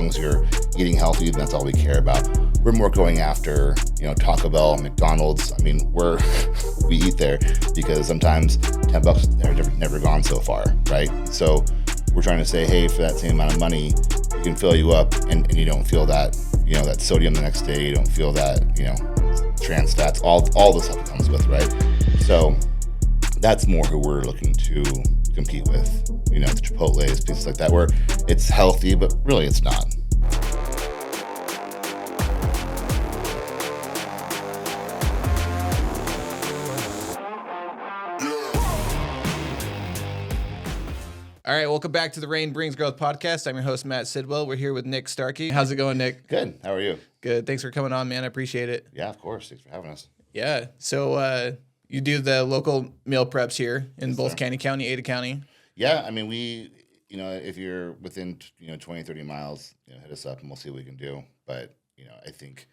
long as you're eating healthy, that's all we care about. We're more going after, Taco Bell, McDonald's. I mean, we eat there because sometimes $10 never gone so far, right? So we're trying to say, hey, for that same amount of money, we can fill you up and you don't feel that, that sodium the next day. You don't feel that, trans fats, all the stuff it comes with, right? So that's more who we're looking to compete with, the Chipotle's, places like that, where it's healthy, but really it's not. All right, welcome back to the Rain Brings Growth podcast. I'm your host, Matt Sidwell. We're here with Nick Starkey. How's it going, Nick? Good. How are you? Good. Thanks for coming on, man. I appreciate it. Yeah, of course. Thanks for having us. Yeah. So you do the local meal preps here in both Caney County, Ada County. Yeah. I mean, we, if you're within, 20, 30 miles, hit us up and we'll see what we can do. But, I think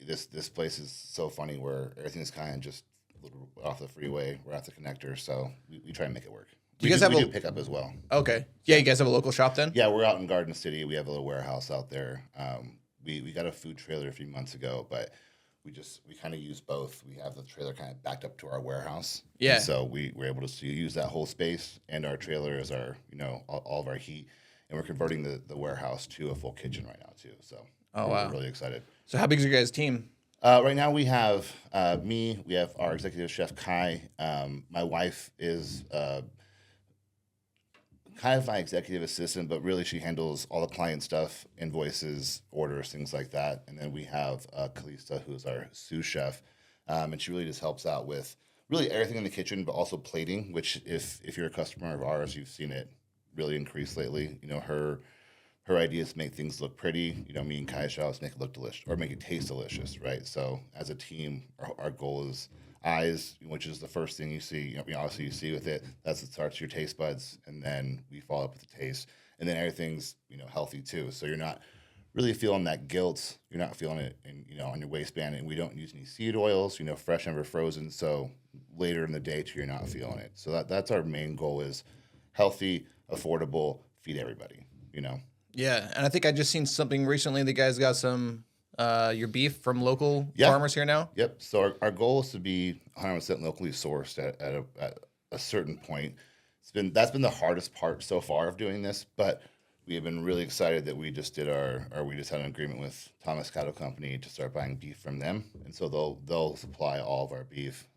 this place is so funny where everything's kind of just a little off the freeway. We're off the connector. So we try and make it work. We do pickup as well. Okay. Yeah, you guys have a local shop then? Yeah, we're out in Garden City. We have a little warehouse out there. We got a food trailer a few months ago, but we kind of use both. We have the trailer kind of backed up to our warehouse. Yeah. And so we were able to use that whole space, and our trailer is our, all of our heat. And we're converting the warehouse to a full kitchen right now too. So we're really excited. So how big is your guys' team? Right now we have me. We have our executive chef Kai. My wife is kind of my executive assistant, but really she handles all the client stuff, invoices, orders, things like that. And then we have Kalista, who's our sous chef, and she really just helps out with really everything in the kitchen, but also plating, which if you're a customer of ours, you've seen it really increase lately. Her ideas to make things look pretty. Me and Kai shall make it look delicious or make it taste delicious, right? So as a team, our goal is eyes, which is the first thing you see. Obviously you see with it. It starts your taste buds, and then we follow up with the taste, and then everything's healthy too. So you're not really feeling that guilt. You're not feeling it on your waistband, and we don't use any seed oils. Fresh, never frozen. So later in the day too, you're not feeling it. So that's our main goal: is healthy, affordable, feed everybody. Yeah, and I think I just seen something recently. The guys got some your beef from local farmers here now. Yep. So our goal is to be 100% locally sourced at a certain point. That's been the hardest part so far of doing this, but we have been really excited that we just had an agreement with Thomas Cattle Company to start buying beef from them, and so they'll supply all of our beef,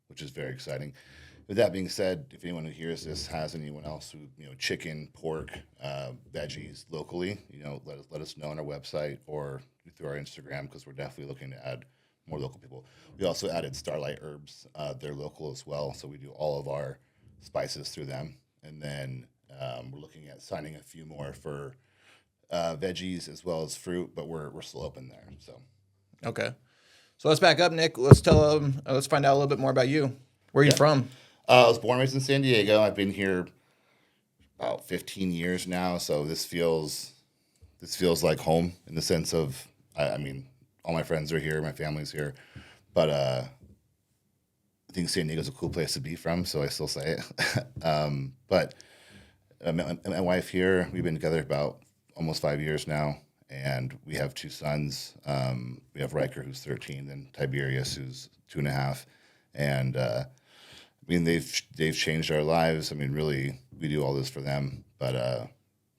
which is very exciting. With that being said, if anyone who hears this has anyone else who chicken, pork, veggies locally, let us know on our website or through our Instagram, because we're definitely looking to add more local people. We also added Starlight Herbs; they're local as well, so we do all of our spices through them. And then we're looking at signing a few more for veggies as well as fruit, but we're still open there. So okay, so let's back up, Nick. Let's find out a little bit more about you. Where are you from? I was born and raised in San Diego. I've been here about 15 years now, so this feels like home in the sense of, I mean, all my friends are here, my family's here, but I think San Diego's a cool place to be from, so I still say it. But I met my wife here. We've been together about almost 5 years now, and we have two sons. We have Riker, who's 13, and Tiberius, who's 2.5, and they've changed our lives. I mean, really, we do all this for them. But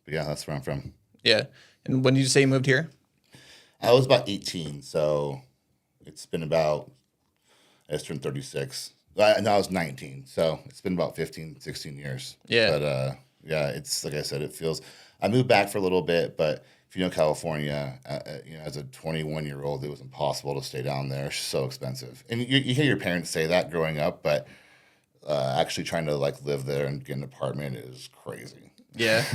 yeah, that's where I'm from. Yeah. And when did you say you moved here? I was about 18, so it's been about, I just turned 36. And I was 19, so it's been about 15, 16 years. Yeah. But yeah, it's like I said, I moved back for a little bit, but if you know California, as a 21-year-old, it was impossible to stay down there. It's so expensive. And you hear your parents say that growing up, but actually trying to live there and get an apartment is crazy. Yeah.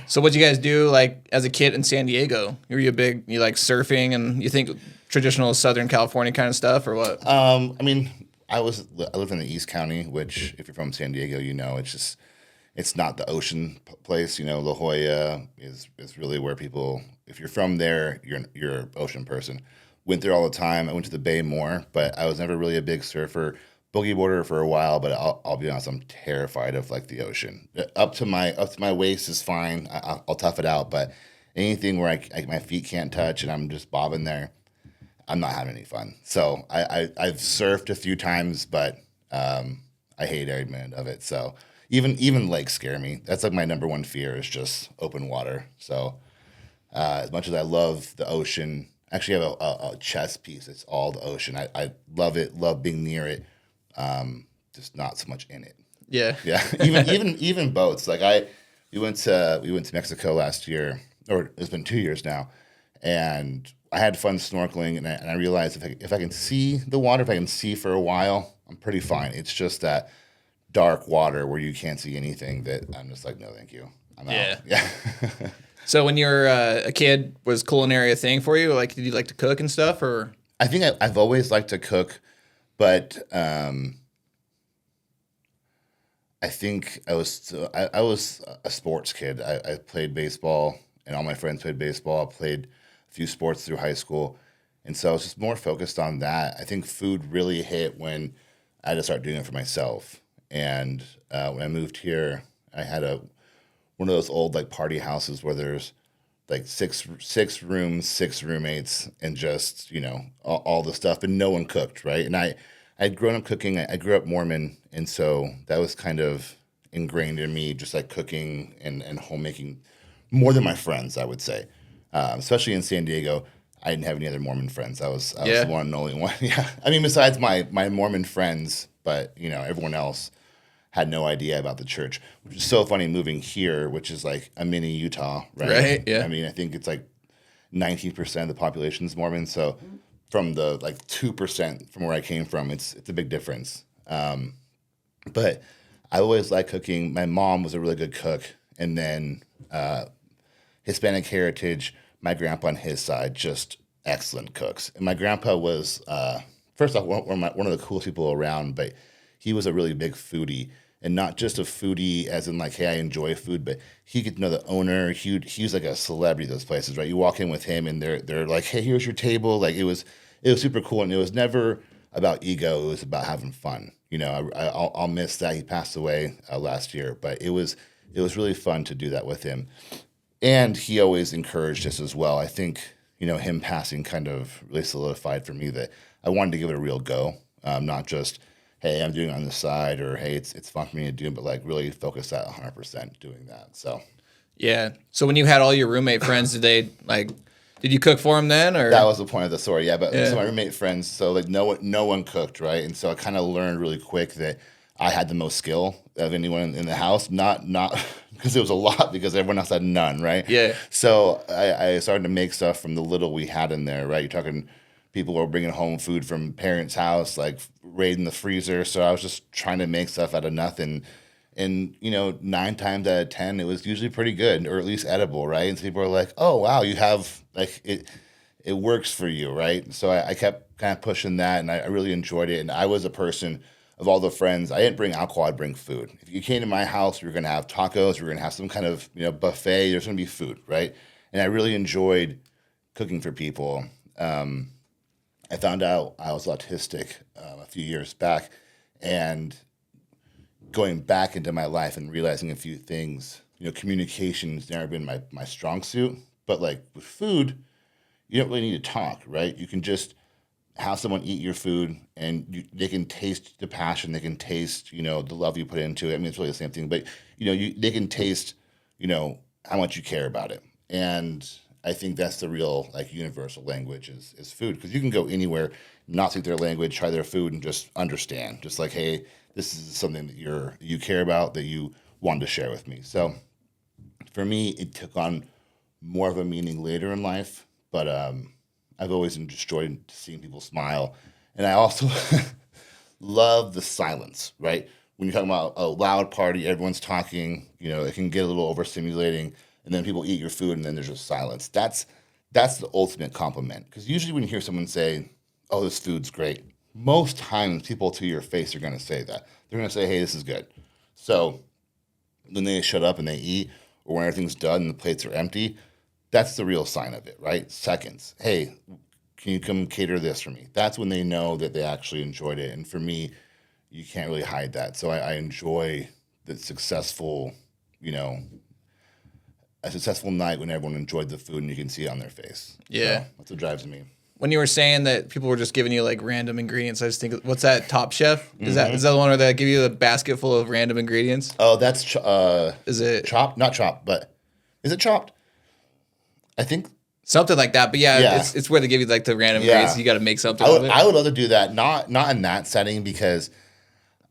So what'd you guys do as a kid in San Diego? Were you you like surfing and you think traditional Southern California kind of stuff or what? I mean, I live in the East County, which if you're from San Diego, it's not the ocean place. La Jolla is really where people, if you're from there, you're an ocean person. Went there all the time. I went to the Bay more, but I was never really a big surfer. Boogie boarder for a while, but I'll be honest, I'm terrified of the ocean. Up to my waist is fine. I'll tough it out, but anything where my feet can't touch and I'm just bobbing there, I'm not having any fun. So I've surfed a few times, but I hate every minute of it. So even lakes scare me. That's like my number one fear is just open water. So as much as I love the ocean, I actually have a chess piece. It's all the ocean. I love it. Love being near it. Just not so much in it. Yeah. Yeah, even boats. Like we went to Mexico last year, or it's been 2 years now, and I had fun snorkeling, and I realized if I can see the water, if I can see for a while, I'm pretty fine. It's just that dark water where you can't see anything that I'm just like, no, thank you, I'm out. Yeah. So when you were a kid, was culinary a thing for you? Like, did you like to cook and stuff, or? I think I've always liked to cook, but I think I was a sports kid. I played baseball, and all my friends played baseball. I played a few sports through high school, and so I was just more focused on that. I think food really hit when I had to start doing it for myself. And when I moved here, I had one of those old like party houses where there's like six rooms, six roommates, and just all the stuff, and no one cooked, right? And I'd grown up cooking. I grew up Mormon, and so that was kind of ingrained in me, just like cooking and homemaking more than my friends, I would say. Especially in San Diego, I didn't have any other Mormon friends. I was Yeah. the one and only one. Yeah, I mean, besides my Mormon friends, but everyone else had no idea about the church, which is so funny moving here, which is like a mini Utah, right? Right, yeah. I mean, I think it's like 19% of the population is Mormon. So from the like 2% from where I came from, it's a big difference. But I always liked cooking. My mom was a really good cook. And then Hispanic heritage, my grandpa on his side, just excellent cooks. And my grandpa was, first off, one of the coolest people around, but he was a really big foodie. And not just a foodie as in like, hey, I enjoy food, but he could know the owner. He was like a celebrity at those places, right? You walk in with him and they're like, hey, here's your table. Like it was super cool. And it was never about ego. It was about having fun. I'll miss that. He passed away last year, but it was really fun to do that with him. And he always encouraged us as well. I think, him passing kind of really solidified for me that I wanted to give it a real go, not just, hey, I'm doing it on the side, or hey, it's fun for me to do, but like really focus that 100% doing that. So Yeah. So when you had all your roommate friends, did you cook for them then, or? that was the point of the story. Yeah, but Yeah. so my roommate friends, so like no one cooked, right? And so I kind of learned really quick that I had the most skill of anyone in the house, not because it was a lot, because everyone else had none, right? Yeah. So I started to make stuff from the little we had in there, right? You're talking people were bringing home food from parents' house, like raiding the freezer. So I was just trying to make stuff out of nothing. And 9 times out of 10, it was usually pretty good, or at least edible, right? And so people were like, "Oh wow, you have like it works for you, right?" So I kept kind of pushing that, and I really enjoyed it. And I was a person of all the friends. I didn't bring alcohol; I'd bring food. If you came to my house, we were gonna have tacos. We were gonna have some kind of buffet. There's gonna be food, right? And I really enjoyed cooking for people. I found out I was autistic a few years back, and going back into my life and realizing a few things. Communication's never been my strong suit, but like with food, you don't really need to talk, right? You can just have someone eat your food, and they can taste the passion, they can taste, the love you put into it. I mean, it's really the same thing, but they can taste, how much you care about it. And I think that's the real like universal language is food, because you can go anywhere, not speak their language, try their food, and just understand. Just like, hey, this is something that you care about, that you wanted to share with me. So for me, it took on more of a meaning later in life, but I've always enjoyed seeing people smile, and I also love the silence. Right, when you're talking about a loud party, everyone's talking. It can get a little overstimulating, and then people eat your food, and then there's just silence. That's the ultimate compliment, because usually when you hear someone say, "Oh, this food's great," most times people to your face are going to say that. They're going to say, "Hey, this is good." So when they shut up and they eat, or when everything's done and the plates are empty, that's the real sign of it, right? Seconds. Hey, can you come cater this for me? That's when they know that they actually enjoyed it. And for me, you can't really hide that. So I enjoy the successful, you know, a successful night when everyone enjoyed the food and you can see it on their face. Yeah. So that's what drives me. When you were saying that people were just giving you like random ingredients, I just think, what's that? Top Chef? Is that the one where they give you a basket full of random ingredients? Oh, that's Is it chopped? Not chopped, but is it chopped? I think. something like that? But yeah, Yeah. it's where they give you like the random ingredients. You got to make something I of would, it. I would love to do that. Not in that setting because,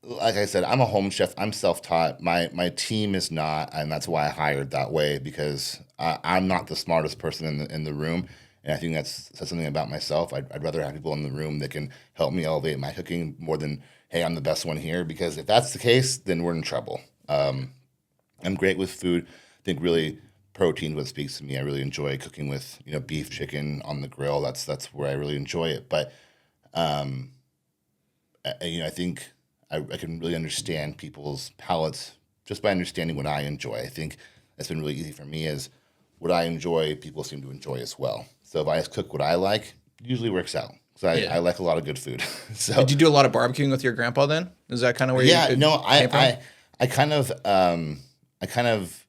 like I said, I'm a home chef. I'm self-taught. My team is not, and that's why I hired that way because I'm not the smartest person in the room, and I think that's says something about myself. I'd rather have people in the room that can help me elevate my cooking more than hey, I'm the best one here. Because if that's the case, then we're in trouble. I'm great with food. I think really protein is what speaks to me. I really enjoy cooking with beef, chicken on the grill. That's where I really enjoy it. But I think I can really understand people's palates just by understanding what I enjoy. I think that's been really easy for me is what I enjoy, people seem to enjoy as well. So if I just cook what I like, it usually works out. Because I like a lot of good food. So Did you do a lot of barbecuing with your grandpa then? Is that kind of where you yeah, no, came from? I kind of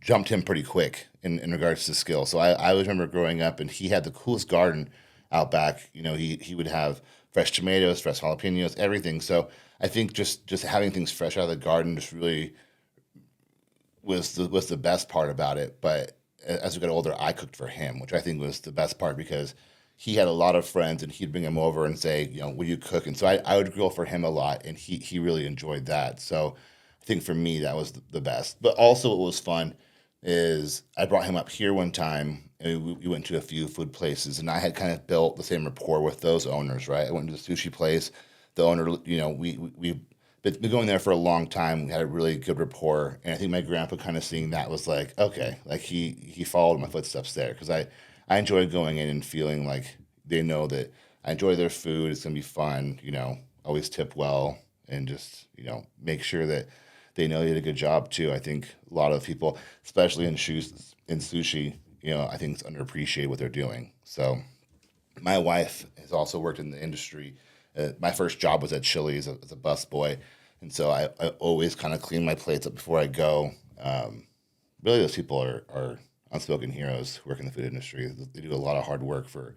jumped him pretty quick in regards to skill. So I always remember growing up and he had the coolest garden out back. He would have fresh tomatoes, fresh jalapenos, everything. So I think just having things fresh out of the garden just really was the best part about it. But as we got older, I cooked for him, which I think was the best part because he had a lot of friends and he'd bring them over and say, will you cook? And so I would grill for him a lot and he really enjoyed that. So I think for me, that was the best. But also what was fun is I brought him up here one time and we went to a few food places and I had kind of built the same rapport with those owners, right? I went to the sushi place. The owner, we've been going there for a long time. We had a really good rapport. And I think my grandpa kind of seeing that was like, okay, like he followed my footsteps there because I enjoy going in and feeling like they know that I enjoy their food. It's going to be fun, always tip well and just, make sure that they know you did a good job too. I think a lot of people, especially in sushi, I think it's underappreciated what they're doing. So my wife has also worked in the industry. My first job was at Chili's as a busboy. And so I always kind of clean my plates up before I go. Really, those people are unspoken heroes who work in the food industry. They do a lot of hard work for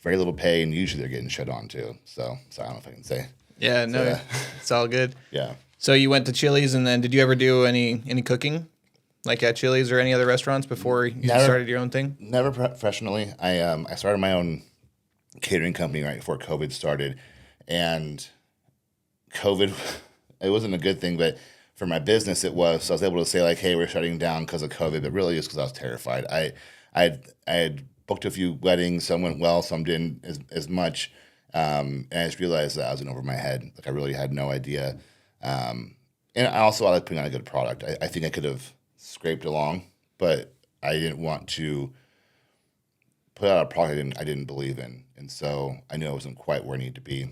very little pay, and usually they're getting shit on too. So I don't know if I can say. Yeah, no, So, it's all good. yeah. So you went to Chili's, and then did you ever do any cooking, like at Chili's or any other restaurants before you started your own thing? Never professionally. I started my own catering company right before COVID started, and COVID it wasn't a good thing, but for my business it was. So I was able to say like, hey, we're shutting down because of COVID, but really it's because I was terrified. I had booked a few weddings. Some went well, some didn't as much. And I just realized that I was in over my head. Like I really had no idea. And I like putting on a good product. I think I could have scraped along, but I didn't want to put out a product I didn't believe in. And so I knew I wasn't quite where I needed to be.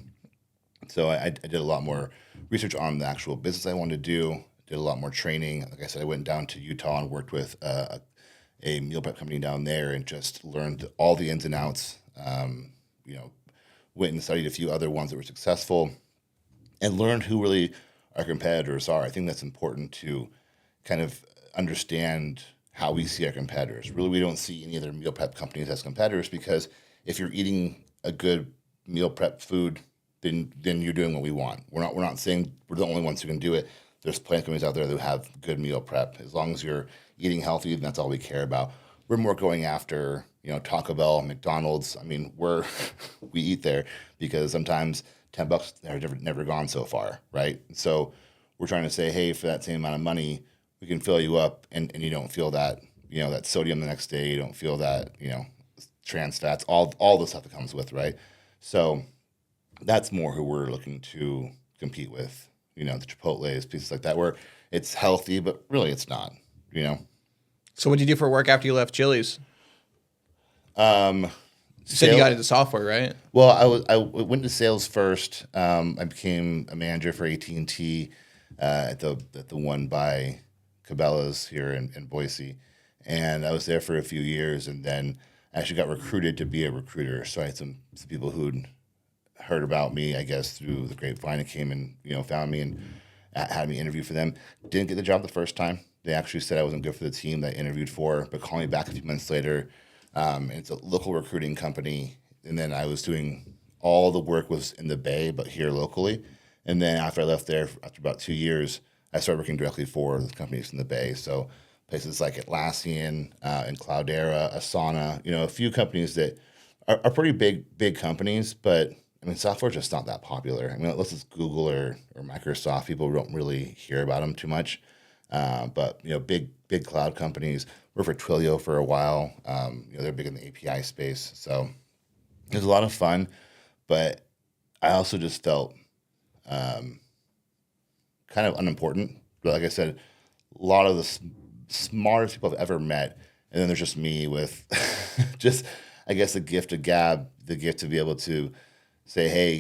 So I did a lot more research on the actual business I wanted to do, did a lot more training. Like I said, I went down to Utah and worked with a meal prep company down there and just learned all the ins and outs. Went and studied a few other ones that were successful and learned who really our competitors are. I think that's important to kind of understand how we see our competitors. Really, we don't see any other meal prep companies as competitors because if you're eating a good meal prep food, then you're doing what we want. We're not saying we're the only ones who can do it. There's plenty of companies out there that have good meal prep. As long as you're eating healthy, then that's all we care about. We're more going after, Taco Bell, McDonald's. I mean, we eat there because sometimes $10 have never gone so far, right? So we're trying to say, hey, for that same amount of money, we can fill you up and you don't feel that, that sodium the next day. You don't feel that, trans fats, all the stuff that comes with, right? So that's more who we're looking to compete with, the Chipotle's, pieces like that, where it's healthy, but really it's not, So what did you do for work after you left Chili's? You said you Sales- got into software, right? Well, I went to sales first. I became a manager for AT&T at the one by Cabela's here in Boise, and I was there for a few years, and then I actually got recruited to be a recruiter. So I had some people who'd heard about me, I guess, through the grapevine and came and found me and had me interview for them. Didn't get the job the first time. They actually said I wasn't good for the team that I interviewed for, but called me back a few months later. It's a local recruiting company, and then I was doing all the work was in the Bay, but here locally. And then after I left there, after about 2 years, I started working directly for the companies in the Bay. So places like Atlassian and Cloudera, Asana, a few companies that are pretty big companies, but I mean, software's just not that popular. I mean, unless it's Google or Microsoft, people don't really hear about them too much. But big cloud companies. Worked for Twilio for a while. They're big in the API space, so it was a lot of fun. But I also just felt kind of unimportant. But like I said, a lot of the smartest people I've ever met, and then there's just me with just, I guess, the gift of gab, the gift to be able to say, hey,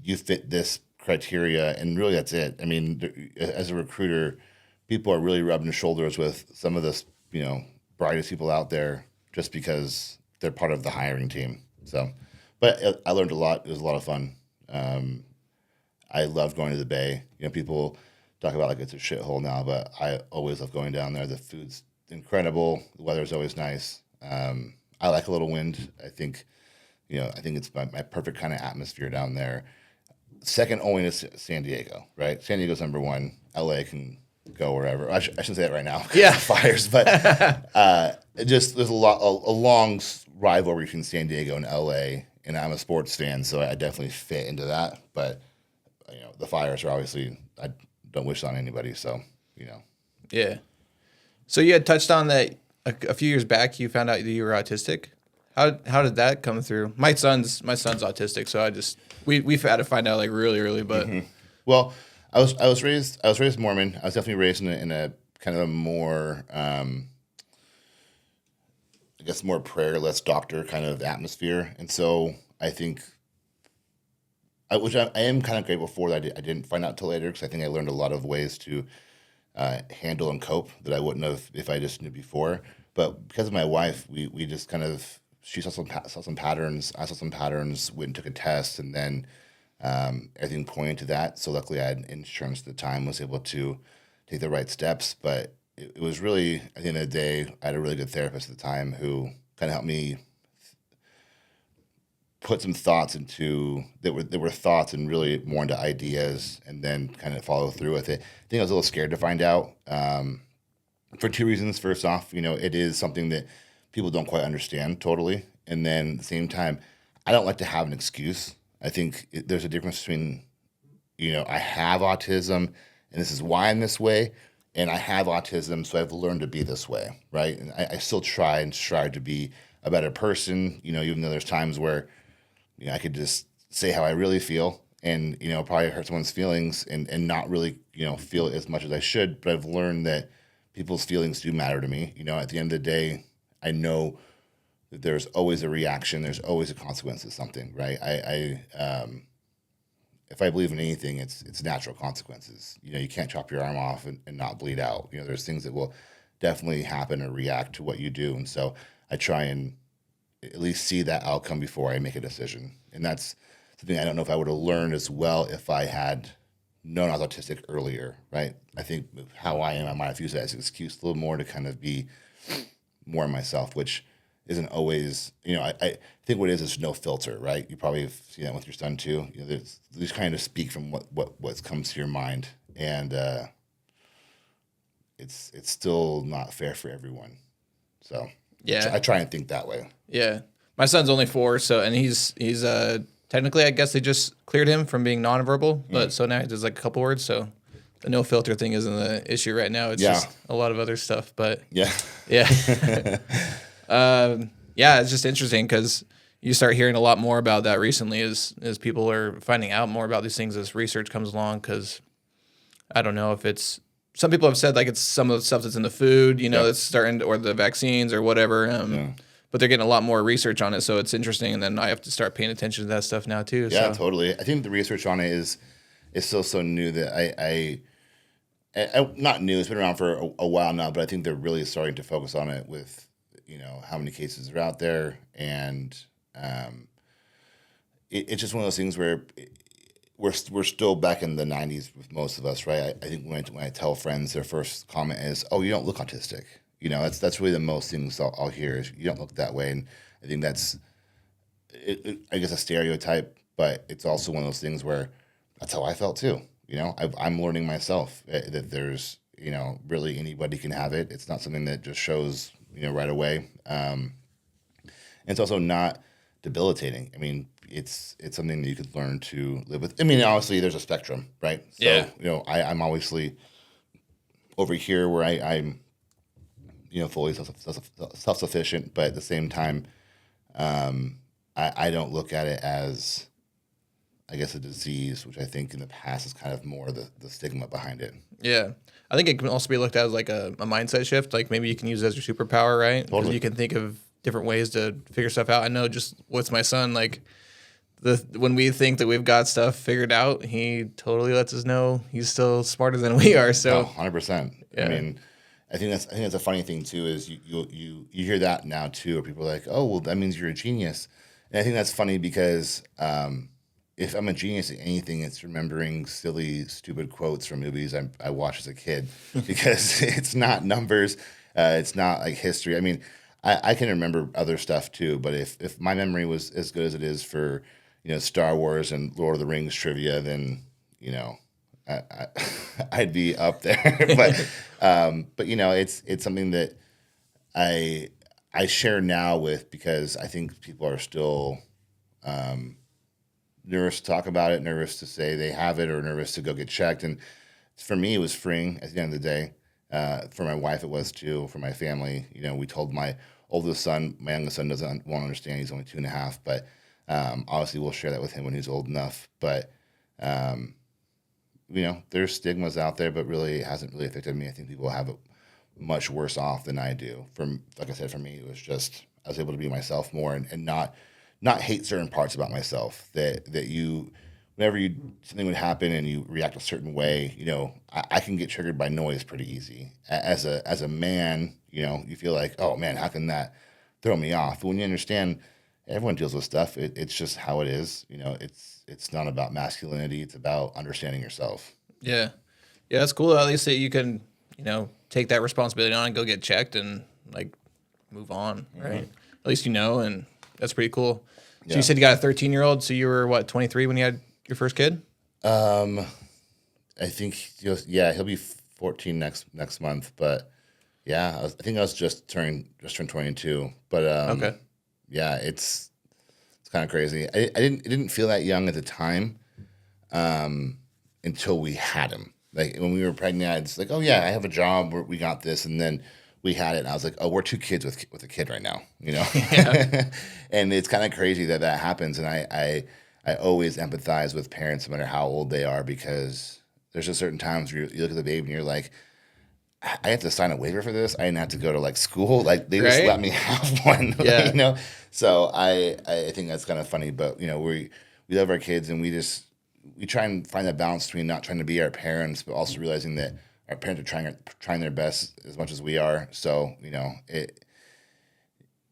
you fit this criteria, and really that's it. I mean, as a recruiter, people are really rubbing shoulders with some of the, brightest people out there just because they're part of the hiring team. So, but I learned a lot. It was a lot of fun. I love going to the Bay. People talk about like it's a shithole now, but I always love going down there. The food's incredible. The weather's always nice. I like a little wind. I think it's my perfect kind of atmosphere down there. Second only to San Diego, right? San Diego's number one. LA can go wherever. I shouldn't say that right now. Yeah. Fires, but there's a long rivalry between San Diego and LA, and I'm a sports fan, so I definitely fit into that. But the fires are obviously, I don't wish on anybody, so Yeah. So you had touched on that a few years back. You found out that you were autistic. How did that come through? My son's autistic, so we've had to find out like really early. But Well, I was raised Mormon. I was definitely raised in a kind of a more I guess more prayer, less doctor kind of atmosphere, and so I think which I am kind of grateful for that I didn't find out till later, because I think I learned a lot of ways to handle and cope that I wouldn't have if I just knew before. But because of my wife, we just kind of, she saw some patterns, I saw some patterns, went and took a test, and then everything pointed to that. So luckily I had insurance at the time, was able to take the right steps. But it was really, at the end of the day, I had a really good therapist at the time who kind of helped me put some thoughts into that were thoughts and really more into ideas, and then kind of follow through with it. I think I was a little scared to find out for two reasons. First off, it is something that people don't quite understand totally, and then at the same time, I don't like to have an excuse. I think there's a difference between I have autism and this is why I'm this way, and I have autism, so I've learned to be this way, right? And I still try and strive to be a better person, even though there's times where I could just say how I really feel, and probably hurt someone's feelings, and not really feel it as much as I should. But I've learned that people's feelings do matter to me. At the end of the day, I know that there's always a reaction, there's always a consequence to something, right? If I believe in anything, it's natural consequences. You can't chop your arm off and not bleed out. There's things that will definitely happen or react to what you do, and so I try and at least see that outcome before I make a decision. And that's something I don't know if I would have learned as well if I had known I was autistic earlier, right? I think how I am, I might have used that as an excuse a little more to kind of be more myself, which isn't always, I think what it is no filter, right? You probably have seen that with your son too. There's kind of speak from what comes to your mind. And it's still not fair for everyone. So yeah, I try and think that way. Yeah. My son's only 4, so, and he's technically, I guess they just cleared him from being nonverbal, but so now he does like a couple words, so the no filter thing isn't the issue right now. It's just a lot of other stuff, but yeah. It's just interesting because you start hearing a lot more about that recently as people are finding out more about these things as research comes along, because I don't know if it's, some people have said like it's some of the stuff that's in the food, that's starting, or the vaccines or whatever, but they're getting a lot more research on it, so it's interesting, and then I have to start paying attention to that stuff now too. Yeah, totally. I think the research on it is still so new that I not new. It's been around for a while now, but I think they're really starting to focus on it with how many cases are out there, and it's just one of those things where we're still back in the 90s with most of us, right? I think when I tell friends, their first comment is, "Oh, you don't look autistic." That's really the most things I'll hear is, "You don't look that way," and I think that's I guess a stereotype, but it's also one of those things where that's how I felt too. I'm learning myself that there's really anybody can have it. It's not something that just shows right away. And it's also not debilitating. I mean, it's something that you could learn to live with. I mean, obviously, there's a spectrum, right? So, Yeah. I'm obviously over here where I'm, fully self-sufficient, but at the same time, I don't look at it as, I guess, a disease, which I think in the past is kind of more the stigma behind it. Yeah. I think it can also be looked at as like a mindset shift. Like maybe you can use it as your superpower, right? Because Totally. you can think of different ways to figure stuff out. I know just with my son, like when we think that we've got stuff figured out, he totally lets us know he's still smarter than we are. Oh, So 100%. yeah. I mean, I think that's a funny thing too is you hear that now too, where people are like, "Oh, well, that means you're a genius," and I think that's funny because if I'm a genius at anything, it's remembering silly, stupid quotes from movies I watched as a kid because it's not numbers, it's not like history. I mean, I can remember other stuff too, but if my memory was as good as it is for Star Wars and Lord of the Rings trivia, then I, I'd be up there. But it's something that I share now with because I think people are still nervous to talk about it, nervous to say they have it, or nervous to go get checked. And for me, it was freeing at the end of the day. For my wife, it was too. For my family, we told my oldest son, my youngest son won't understand. He's only 2.5, but obviously we'll share that with him when he's old enough. But there's stigmas out there, but really it hasn't really affected me. I think people have it much worse off than I do. Like I said, for me, it was just I was able to be myself more and not hate certain parts about myself. That whenever something would happen and you react a certain way, I can get triggered by noise pretty easy. As a man, you feel like, oh man, how can that throw me off? But when you understand, everyone deals with stuff. It's just how it is. It's not about masculinity. It's about understanding yourself. Yeah. Yeah, that's cool. At least that you can, take that responsibility on and go get checked and like move on, right? At least and that's pretty cool. So you said you got a 13-year-old, so you were what, 23 when you had your first kid? I think he'll be 14 next month, but I think I was just turned 22. But Okay. yeah, it's kind of crazy. It didn't feel that young at the time, until we had him. Like when we were pregnant, it's like, oh yeah, I have a job. We got this, and then we had it, and I was like, oh, we're 2 kids with a kid right now, Yeah. And it's kind of crazy that happens. And I always empathize with parents, no matter how old they are, because there's just certain times where you look at the baby and you're like, I have to sign a waiver for this. I didn't have to go to like school. Like they just Right? let me have one. Yeah. So I think that's kind of funny. But we love our kids, and we try and find that balance between not trying to be our parents, but also realizing that our parents are trying their best as much as we are. So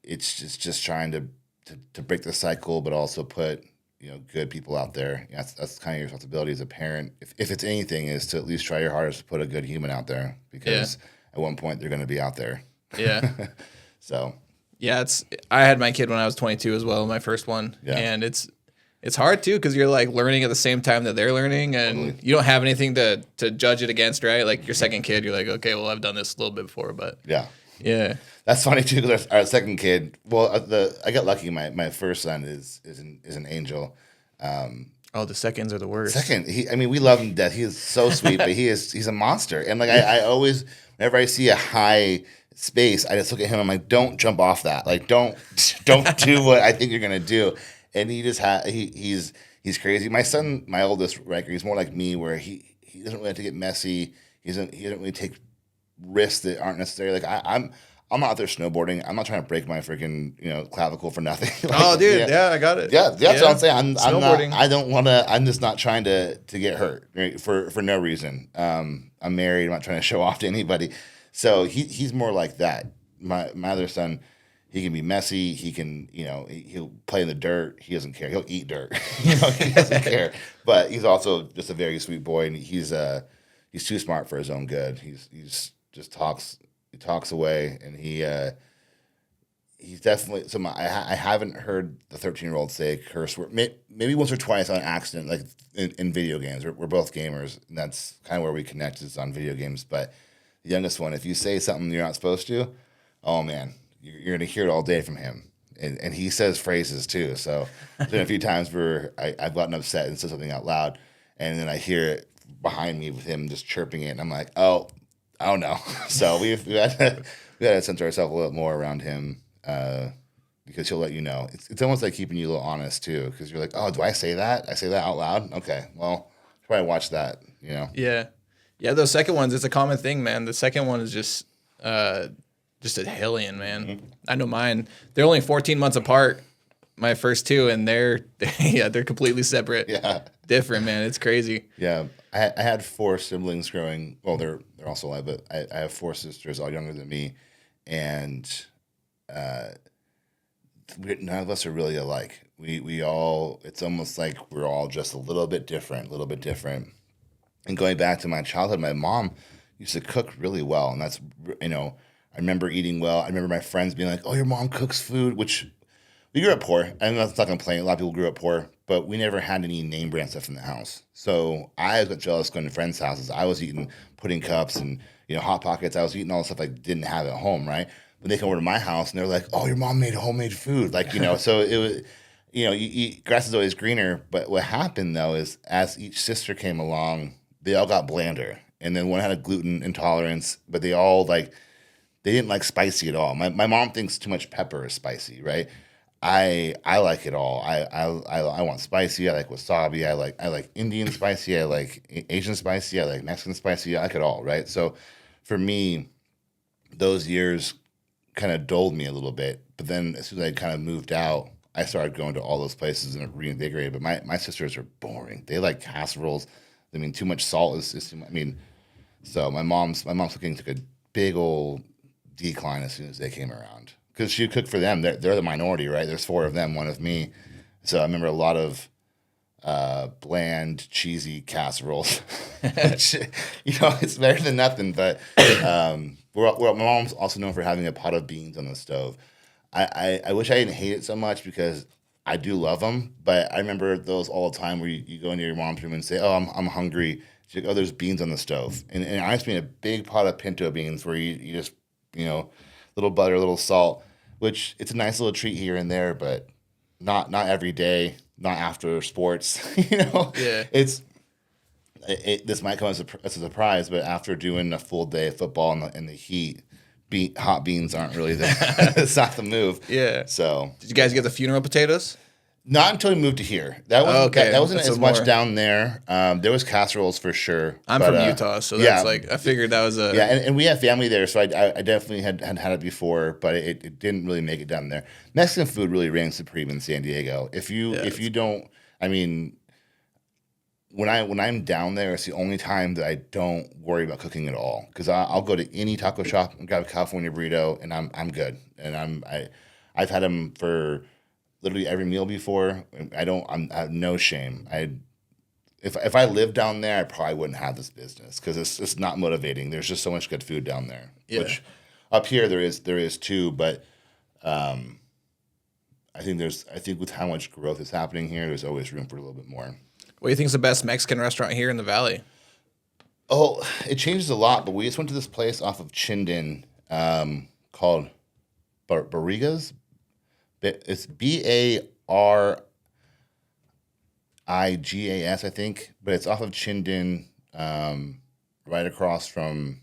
it's just trying to break the cycle, but also put good people out there. That's kind of your responsibility as a parent. If it's anything, is to at least try your hardest to put a good human out there, because at one point they're going to be out there. Yeah. So Yeah, I had my kid when I was 22 as well, my first one. Yeah. And it's hard too, because you're like learning at the same time that they're learning, and Totally. you don't have anything to judge it against, right? Like your second kid, you're like, okay, well, I've done this a little bit before, but yeah. yeah. That's funny too, because our second kid. Well, I got lucky. My first son is an angel. Oh, the seconds are the worst. Second, we love him to death. He is so sweet, but he's a monster. And like I always, whenever I see a high space, I just look at him. I'm like, don't jump off that. Like don't do what I think you're gonna do. And he just he's crazy. My son, my oldest, Riker, he's more like me, where he doesn't really have to get messy. He doesn't really take risks that aren't necessary. Like I'm out there snowboarding. I'm not trying to break my freaking clavicle for nothing. Like, Oh, dude, yeah, I got it. yeah, that's what I'm saying. I'm Snowboarding. not. I don't want to. I'm just not trying to get hurt, right, for no reason. I'm married. I'm not trying to show off to anybody. So he's more like that. My other son, he can be messy. He can, he'll play in the dirt. He doesn't care. He'll eat dirt. He doesn't care. But he's also just a very sweet boy, and he's too smart for his own good. He's just talks. He talks away, and he's definitely. I haven't heard the 13-year-old say a curse word. Maybe once or twice on accident, like in video games. We're both gamers, and that's kind of where we connect is on video games. But the youngest one, if you say something you're not supposed to, oh man, you're gonna hear it all day from him. And he says phrases too. So there's been a few times where I've gotten upset and said something out loud, and then I hear it behind me with him just chirping it, and I'm like, oh no. So we've had to censor ourselves a little more around him. Because he'll let you know. It's almost like keeping you a little honest too, because you're like, oh, do I say that? I say that out loud? Okay, well, probably watch that. Yeah, yeah. Those second ones, it's a common thing, man. The second one is just a hellion, man. Mm-hmm. I know mine. They're only 14 months apart. My first two, and they're completely separate. Yeah, different, man. It's crazy. Yeah, I had 4 siblings growing. Well, they're also alive, but I have 4 sisters, all younger than me, and none of us are really alike. We all, it's almost like we're all just a little bit different. And going back to my childhood, my mom used to cook really well, and that's, I remember eating well. I remember my friends being like, oh, your mom cooks food, which we grew up poor. I'm not complaining. A lot of people grew up poor, but we never had any name brand stuff in the house. So I got jealous going to friends' houses. I was eating pudding cups and, Hot Pockets. I was eating all the stuff I didn't have at home, right? When they come over to my house and they're like, oh, your mom made homemade food. Like, so it was, you eat, grass is always greener. But what happened though is as each sister came along, they all got blander. And then one had a gluten intolerance, but they all they didn't like spicy at all. My mom thinks too much pepper is spicy, right? I like it all. I want spicy. I like wasabi. I like Indian spicy. I like Asian spicy. I like Mexican spicy. I like it all, right? So for me, those years kind of dulled me a little bit. But then as soon as I kind of moved out, I started going to all those places and it reinvigorated. But my sisters are boring. They like casseroles. I mean, too much salt is too much. I mean, so my mom's cooking took a big old decline as soon as they came around. Because she cooked for them. They're the minority, right? There's 4 of them, 1 of me. So I remember a lot of bland, cheesy casseroles. Which, it's better than nothing. But my mom's also known for having a pot of beans on the stove. I wish I didn't hate it so much because I do love them. But I remember those all the time where you go into your mom's room and say, oh, I'm hungry. She's like, oh, there's beans on the stove. And I just made a big pot of pinto beans where you just, little butter, a little salt, which it's a nice little treat here and there, but not every day, not after sports. Yeah. This might come as a surprise, but after doing a full day of football in the heat, hot beans aren't really it's not the move. Yeah. So did you guys get the funeral potatoes? Not until we moved to here. That wasn't That's as much down there. There was casseroles for sure. I'm from Utah, so that's I figured that was a... Yeah, and we have family there, so I definitely had it before, but it didn't really make it down there. Mexican food really reigns supreme in San Diego. If you don't, I mean, when I'm down there, it's the only time that I don't worry about cooking at all. Because I'll go to any taco shop and grab a California burrito, and I'm good. And I've had them for literally every meal before. I have no shame. If I lived down there, I probably wouldn't have this business because it's not motivating. There's just so much good food down there. Yeah. Which up here there is too, but I think with how much growth is happening here, there's always room for a little bit more. What do you think is the best Mexican restaurant here in the Valley? Oh, it changes a lot, but we just went to this place off of Chinden called Barrigas. It's Barrigas, I think, but it's off of Chinden, right across from.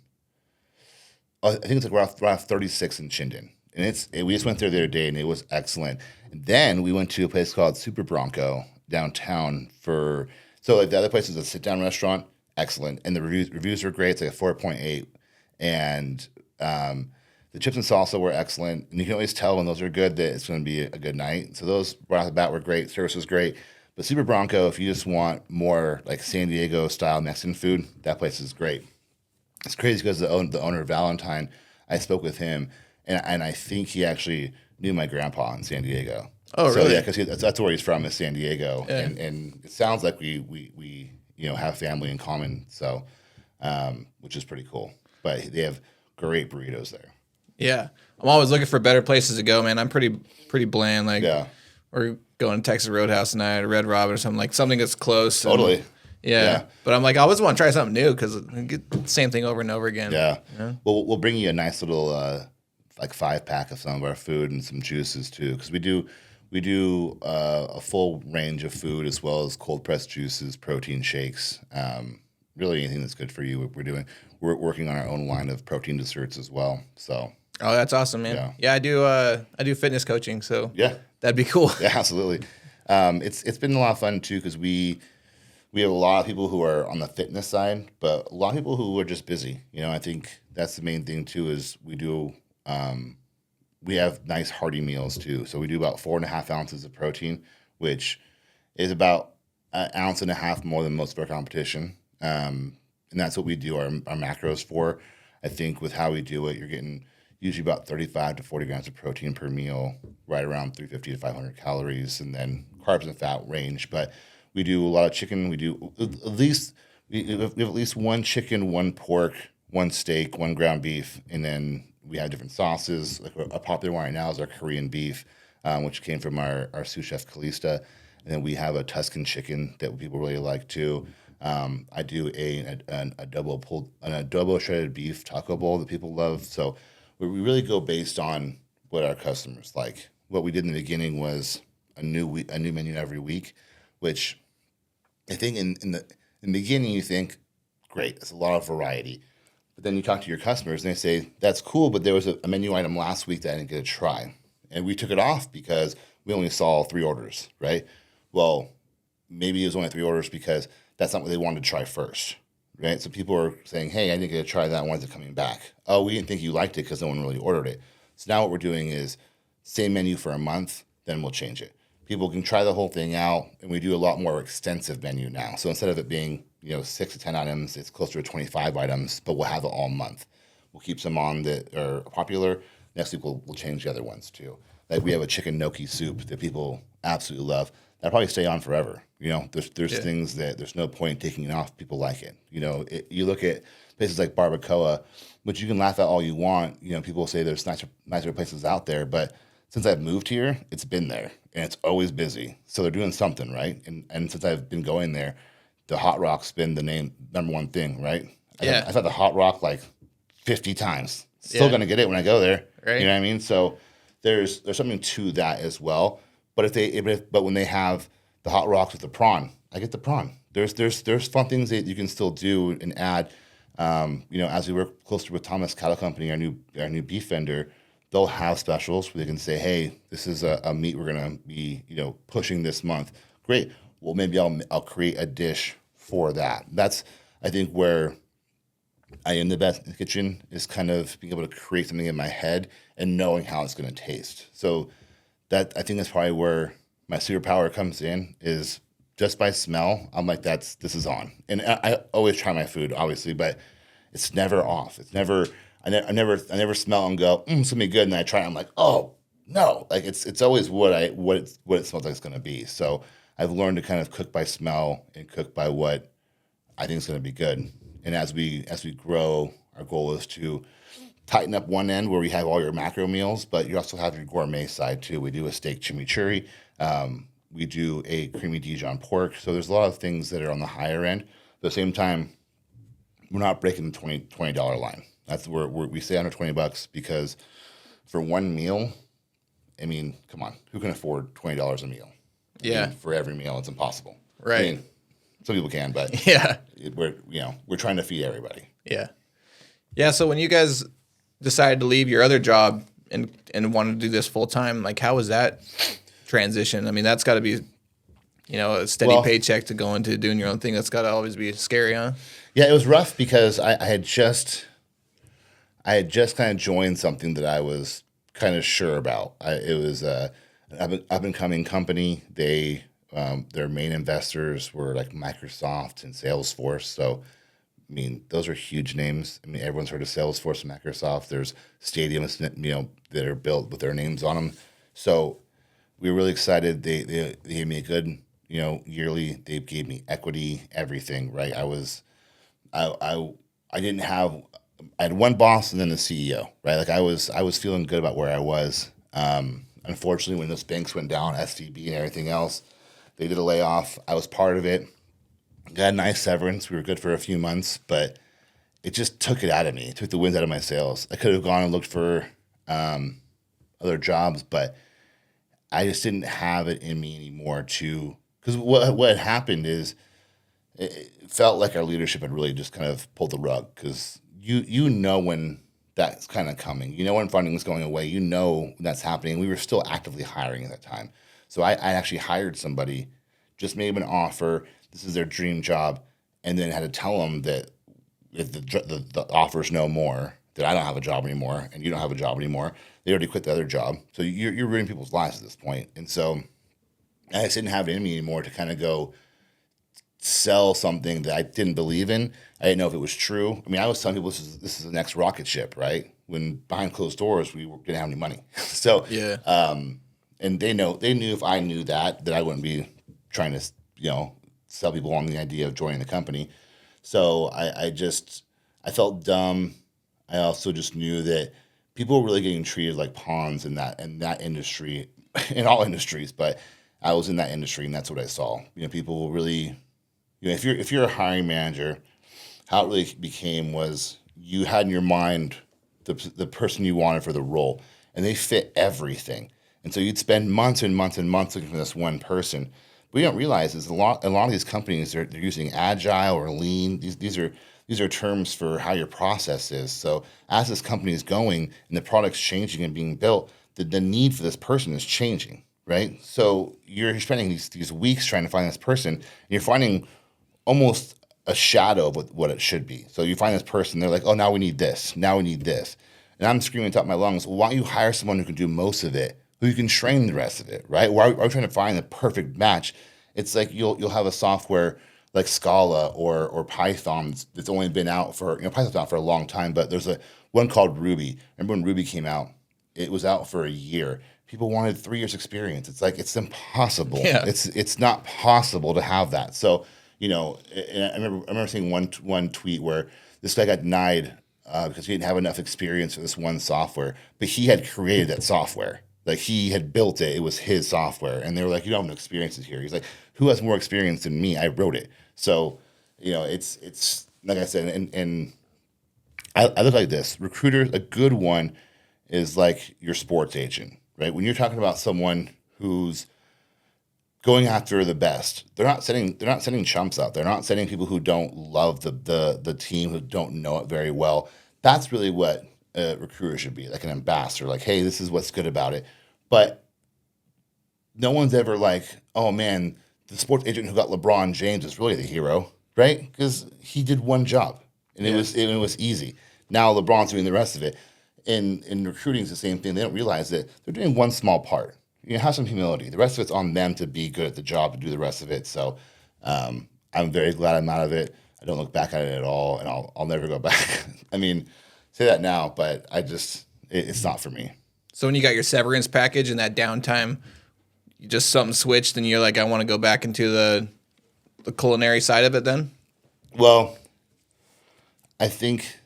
I think it's like around 36 in Chinden, and we just went there the other day, and it was excellent. And then we went to a place called Super Bronco downtown the other place is a sit down restaurant, excellent, and the reviews were great. It's like a 4.8, and the chips and salsa were excellent, and you can always tell when those are good that it's going to be a good night. So those right off the bat were great. Service was great. But Super Bronco, if you just want more like San Diego style Mexican food, that place is great. It's crazy because the owner Valentine, I spoke with him, and I think he actually knew my grandpa in San Diego. Oh, So really? yeah, because that's where he's from, is San Diego, Yeah. and it sounds like we have family in common. So, which is pretty cool. But they have great burritos there. Yeah. I'm always looking for better places to go, man. I'm pretty bland. Like, Yeah, we're going to Texas Roadhouse tonight, or Red Robin, or something, like something that's close. And, totally. yeah. Yeah. But I'm like, I always want to try something new because get the same thing over and over again. Yeah. Yeah. Well, we'll bring you a nice little like 5-pack of some of our food and some juices too, because we do a full range of food as well as cold pressed juices, protein shakes, really anything that's good for you. We're working on our own line of protein desserts as well. So Oh, that's awesome, man. Yeah. Yeah, I do fitness coaching, so yeah, that'd be cool. yeah, absolutely. It's been a lot of fun too, because we have a lot of people who are on the fitness side, but a lot of people who are just busy. I think that's the main thing too. Is we have nice hearty meals too. So we do about 4.5 ounces of protein, which is about 1.5 ounces more than most of our competition. And that's what we do our macros for. I think with how we do it, you're getting usually about 35 to 40 grams of protein per meal, right around 350 to 500 calories, and then carbs and fat range. But we do a lot of chicken. We do we have at least one chicken, one pork, one steak, one ground beef, and then we have different sauces. Like a popular one right now is our Korean beef, which came from our sous chef Kalista. And then we have a Tuscan chicken that people really like too. I do an adobo shredded beef taco bowl that people love. So we really go based on what our customers like. What we did in the beginning was a new menu every week, which I think in the beginning you think, great, it's a lot of variety. But then you talk to your customers and they say, that's cool, but there was a menu item last week that I didn't get to try. And we took it off because we only saw 3 orders, right? Well, maybe it was only 3 orders because that's not what they wanted to try first, right? So people are saying, hey, I didn't get to try that. Why is it coming back? Oh, we didn't think you liked it because no one really ordered it. So now what we're doing is same menu for a month, then we'll change it. People can try the whole thing out, and we do a lot more extensive menu now. So instead of it being 6 to 10 items, it's closer to 25 items, but we'll have it all month. We'll keep some on that are popular. Next week we'll change the other ones too. Like we have a chicken gnocchi soup that people absolutely love. That'll probably stay on forever. There's things that there's no point taking it off. People like it. You look at places like Barbacoa, which you can laugh at all you want. People say there's nicer places out there, but since I've moved here, it's been there and it's always busy. So they're doing something right. And since I've been going there, the Hot Rock's been the number one thing, right? Yeah. I've had the Hot Rock like 50 times. Still Yeah. gonna get it when I go there. Right. You know what I mean? So there's something to that as well. But but when they have the Hot Rocks with the prawn, I get the prawn. There's fun things that you can still do and add. As we work closer with Thomas Cattle Company, our new beef vendor, they'll have specials where they can say, hey, this is a meat we're gonna be pushing this month. Great. Well, maybe I'll create a dish for that. That's, I think, where I am the best in the kitchen, is kind of being able to create something in my head and knowing how it's going to taste. So I think that's probably where my superpower comes in, is just by smell. I'm like, this is on. And I always try my food, obviously, but it's never off. It's never, I never smell and go, it's gonna be good. And then I try it, I'm like, oh no, like it's always what it smells like it's going to be. So I've learned to kind of cook by smell and cook by what I think is going to be good. And as we grow, our goal is to tighten up one end where we have all your macro meals, but you also have your gourmet side too. We do a steak chimichurri. We do a creamy Dijon pork. So there's a lot of things that are on the higher end. At the same time, we're not breaking the $20 line. That's where we stay under $20 because for one meal, I mean, come on, who can afford $20 a meal? Yeah. For every meal, it's impossible. Right. I mean, some people can, but Yeah. we're trying to feed everybody. Yeah. Yeah. So when you guys decided to leave your other job and wanted to do this full time, like, how was that transition? I mean, that's got to be, a steady paycheck to go into doing your own thing. That's got to always be scary, huh? Yeah, it was rough because I had just kind of joined something that I was kind of sure about. It was an up and coming company. Their main investors were like Microsoft and Salesforce. So, I mean, those are huge names. I mean, everyone's heard of Salesforce and Microsoft. There's stadiums, that are built with their names on them. So we were really excited. They gave me a good, yearly. They gave me equity, everything. Right. I didn't have. I had one boss and then the CEO. Right. Like I was feeling good about where I was. Unfortunately, when those banks went down, SVB and everything else, they did a layoff. I was part of it. Got a nice severance. We were good for a few months, but it just took it out of me. It took the wind out of my sails. I could have gone and looked for other jobs, but I just didn't have it in me anymore to. Because what had happened is it felt like our leadership had really just kind of pulled the rug. Because you know when that's kind of coming. You know when funding is going away. You know when that's happening. We were still actively hiring at that time. So I actually hired somebody, just made them an offer. This is their dream job, and then had to tell them that if the offer's no more, that I don't have a job anymore, and you don't have a job anymore. They already quit the other job, so you're ruining people's lives at this point. And so I just didn't have it in me anymore to kind of go sell something that I didn't believe in. I didn't know if it was true. I mean, I was telling people this is the next rocket ship, right? When behind closed doors, we didn't have any money. So Yeah. and they knew if I knew that I wouldn't be trying to sell people on the idea of joining the company. So I felt dumb. I also just knew that people were really getting treated like pawns in that industry, in all industries. But I was in that industry, and that's what I saw. People will really, if you're a hiring manager, how it really became was you had in your mind the person you wanted for the role, and they fit everything. And so you'd spend months and months and months looking for this one person. What you don't realize is a lot of these companies they're using agile or lean. These are terms for how your process is. So as this company is going and the product's changing and being built, the need for this person is changing, right? So you're spending these weeks trying to find this person, and you're finding almost a shadow of what it should be. So you find this person, they're like, oh, now we need this, now we need this. And I'm screaming top of my lungs, well, why don't you hire someone who can do most of it, who you can train the rest of it, right? Why are we trying to find the perfect match? It's like you'll have a software like Scala or Python that's only been out for, Python's been out for a long time, but there's one called Ruby. Remember when Ruby came out? It was out for a year. People wanted 3 years experience. It's like, it's impossible. Yeah. It's not possible to have that. So, and I remember seeing one tweet where this guy got denied because he didn't have enough experience for this one software, but he had created that software. Like he had built it. It was his software. And they were like, you don't have no experiences here. He's like, who has more experience than me? I wrote it. So, it's like I said, and I look like this. Recruiters, a good one is like your sports agent, right? When you're talking about someone who's going after the best, they're not sending chumps out. They're not sending people who don't love the team, who don't know it very well. That's really what a recruiter should be, like an ambassador. Like, hey, this is what's good about it. But no one's ever like, oh man, the sports agent who got LeBron James is really the hero, right? Because he did one job, and it was easy. Now LeBron's doing the rest of it. In recruiting, it's the same thing. They don't realize that they're doing one small part. Have some humility. The rest of it's on them to be good at the job, to do the rest of it. So I'm very glad I'm out of it. I don't look back at it at all, and I'll never go back. I mean, say that now, but it's not for me. So when you got your severance package and that downtime, you just something switched and you're like, I want to go back into the culinary side of it then? Well, I think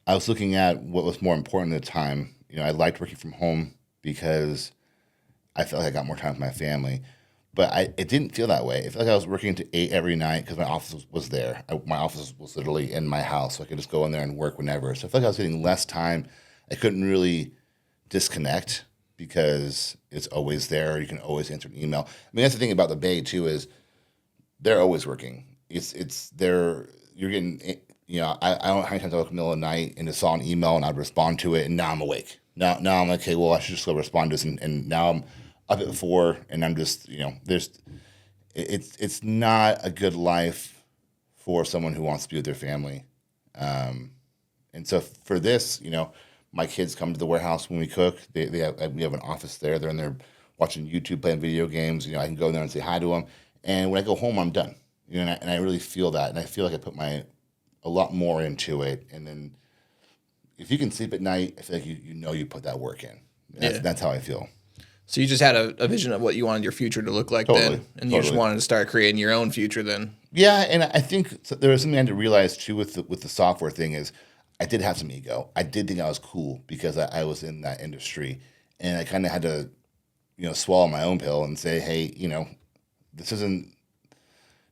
I was looking at what was more important at the time. I liked working from home because I felt like I got more time with my family. But it didn't feel that way. It felt like I was working to 8 every night because my office was there. My office was literally in my house, so I could just go in there and work whenever. So I felt like I was getting less time. I couldn't really disconnect because it's always there. You can always answer an email. I mean, that's the thing about the Bay too, is they're always working. It's they're you're getting. I don't know how many times I woke up in the middle of the night and just saw an email and I'd respond to it, and now I'm awake. Now I'm like, okay, well, I should just go respond to this, and now I'm up at 4, and I'm just, it's not a good life for someone who wants to be with their family. And so for this, my kids come to the warehouse when we cook. We have an office there. They're in there watching YouTube, playing video games. I can go in there and say hi to them. And when I go home, I'm done. And I really feel that, and I feel like I put a lot more into it. And then if you can sleep at night, I feel like you put that work in. That's how I feel. So you just had a vision of what you wanted your future to look like Totally, then, and you just totally. wanted to start creating your own future then. Yeah, and I think there was something I had to realize too with the software thing is I did have some ego. I did think I was cool because I was in that industry, and I kind of had to swallow my own pill and say, hey, this isn't.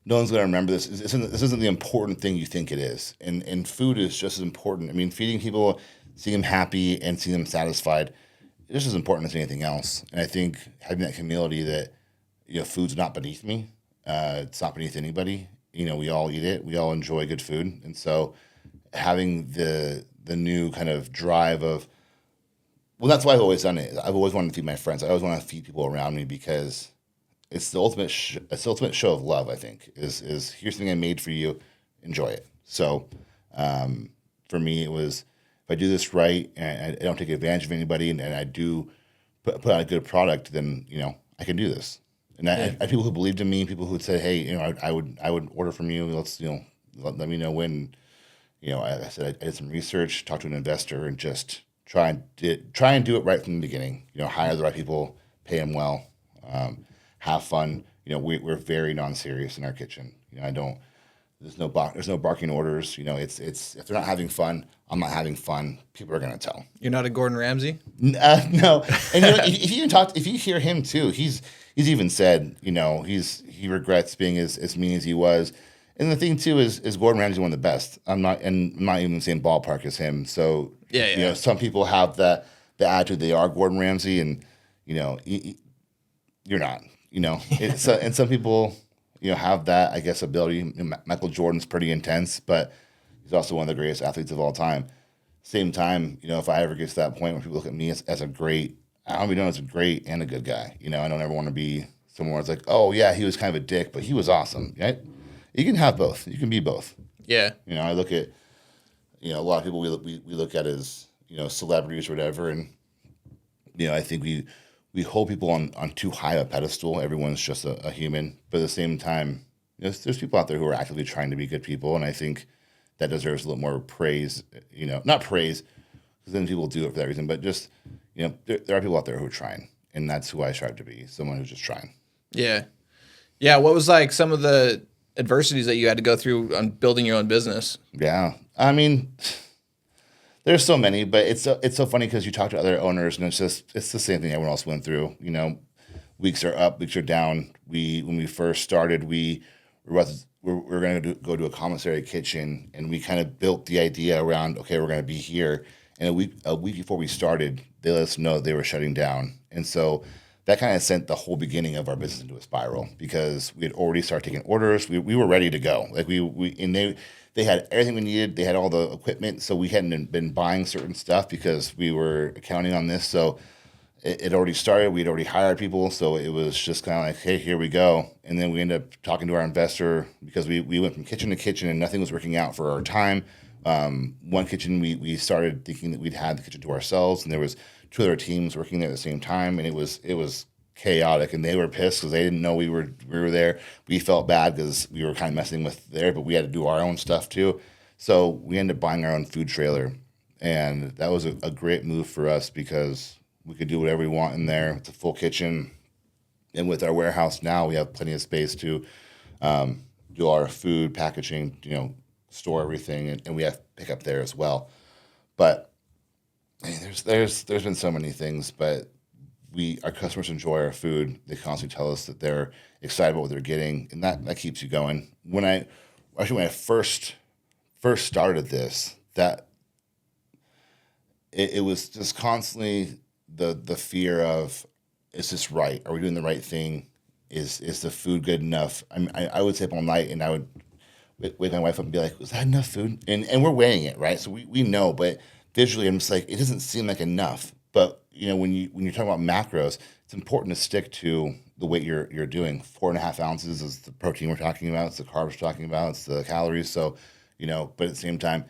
No one's going to remember this. This isn't the important thing you think it is, and food is just as important. I mean, feeding people, seeing them happy, and seeing them satisfied, is just as important as anything else. And I think having that humility that food's not beneath me. It's not beneath anybody. We all eat it. We all enjoy good food, and so having the new kind of drive of, well, that's why I've always done it. I've always wanted to feed my friends. I always want to feed people around me because it's the ultimate. It's the ultimate show of love. I think is here's something I made for you, enjoy it. So for me, it was if I do this right and I don't take advantage of anybody, and I do put out a good product, then I can do this. And I had people who believed in me, people who would say, "Hey, I would order from you. Let's let me know when." I said I did some research, talked to an investor, and just try and do it right from the beginning. Hire the right people, pay them well, have fun. We're very non-serious in our kitchen. I don't. There's no barking orders. It's if they're not having fun, I'm not having fun. People are gonna tell. You're not a Gordon Ramsay? No. And if you hear him too, he's even said he regrets being as mean as he was. And the thing too is Gordon Ramsay one of the best. I'm not even in the same ballpark as him. So Yeah. some people have the attitude they are Gordon Ramsay, and you're not. And some people have that, I guess, ability. Michael Jordan's pretty intense, but he's also one of the greatest athletes of all time. Same time, if I ever get to that point where people look at me as a great, I want to be known as a great and a good guy. I don't ever want to be someone where it's like, oh yeah, he was kind of a dick, but he was awesome. Right? You can have both. You can be both. Yeah. I look at, a lot of people we look at as celebrities or whatever, and I think we hold people on too high a pedestal. Everyone's just a human, but at the same time, there's people out there who are actively trying to be good people, and I think that deserves a little more praise. Not praise, because then people do it for that reason, but just there are people out there who are trying, and that's who I strive to be. Someone who's just trying. Yeah. Yeah. What was like some of the adversities that you had to go through on building your own business? Yeah, I mean, there's so many, but it's so funny because you talk to other owners and it's the same thing everyone else went through. Weeks are up, weeks are down. When we first started, we're going to go to a commissary kitchen, and we kind of built the idea around, okay, we're going to be here. And a week before we started, they let us know they were shutting down, and so that kind of sent the whole beginning of our business into a spiral because we had already started taking orders. We were ready to go. Like they had everything we needed. They had all the equipment, so we hadn't been buying certain stuff because we were counting on this. So it already started. We'd already hired people, so it was just kind of like, hey, here we go. And then we ended up talking to our investor because we went from kitchen to kitchen and nothing was working out for our time. One kitchen we started thinking that we'd had the kitchen to ourselves, and there was two other teams working there at the same time, and it was chaotic, and they were pissed because they didn't know we were there. We felt bad because we were kind of messing with there, but we had to do our own stuff too. So we ended up buying our own food trailer, and that was a great move for us because we could do whatever we want in there. It's a full kitchen, and with our warehouse now, we have plenty of space to do our food packaging, store everything, and we have pickup there as well. But I mean, there's been so many things, but our customers enjoy our food. They constantly tell us that they're excited about what they're getting, and that keeps you going. When I first started this, that it was just constantly the fear of, is this right? Are we doing the right thing? Is the food good enough? I would stay up all night, and I would wake my wife up and be like, was that enough food? And we're weighing it, right? So we know, but visually I'm just like, it doesn't seem like enough. But when you're talking about macros, it's important to stick to the weight you're doing. 4.5 ounces is the protein we're talking about, it's the carbs we're talking about, it's the calories. So, but at the same time,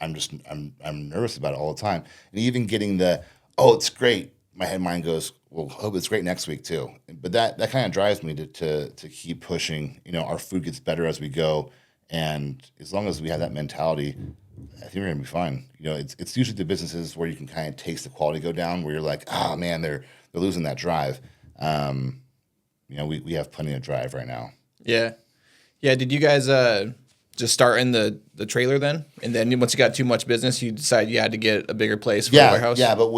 I'm nervous about it all the time. And even getting it's great, my mind goes, well, hope it's great next week too. But that kind of drives me to keep pushing. Our food gets better as we go. And as long as we have that mentality, I think we're gonna be fine. It's usually the businesses where you can kind of taste the quality go down, where you're like, oh man, they're losing that drive. Um, we have plenty of drive right now. Yeah. Yeah. Did you guys just start in the trailer then? And then once you got too much business, you decided you had to get a bigger place for the warehouse? Yeah, but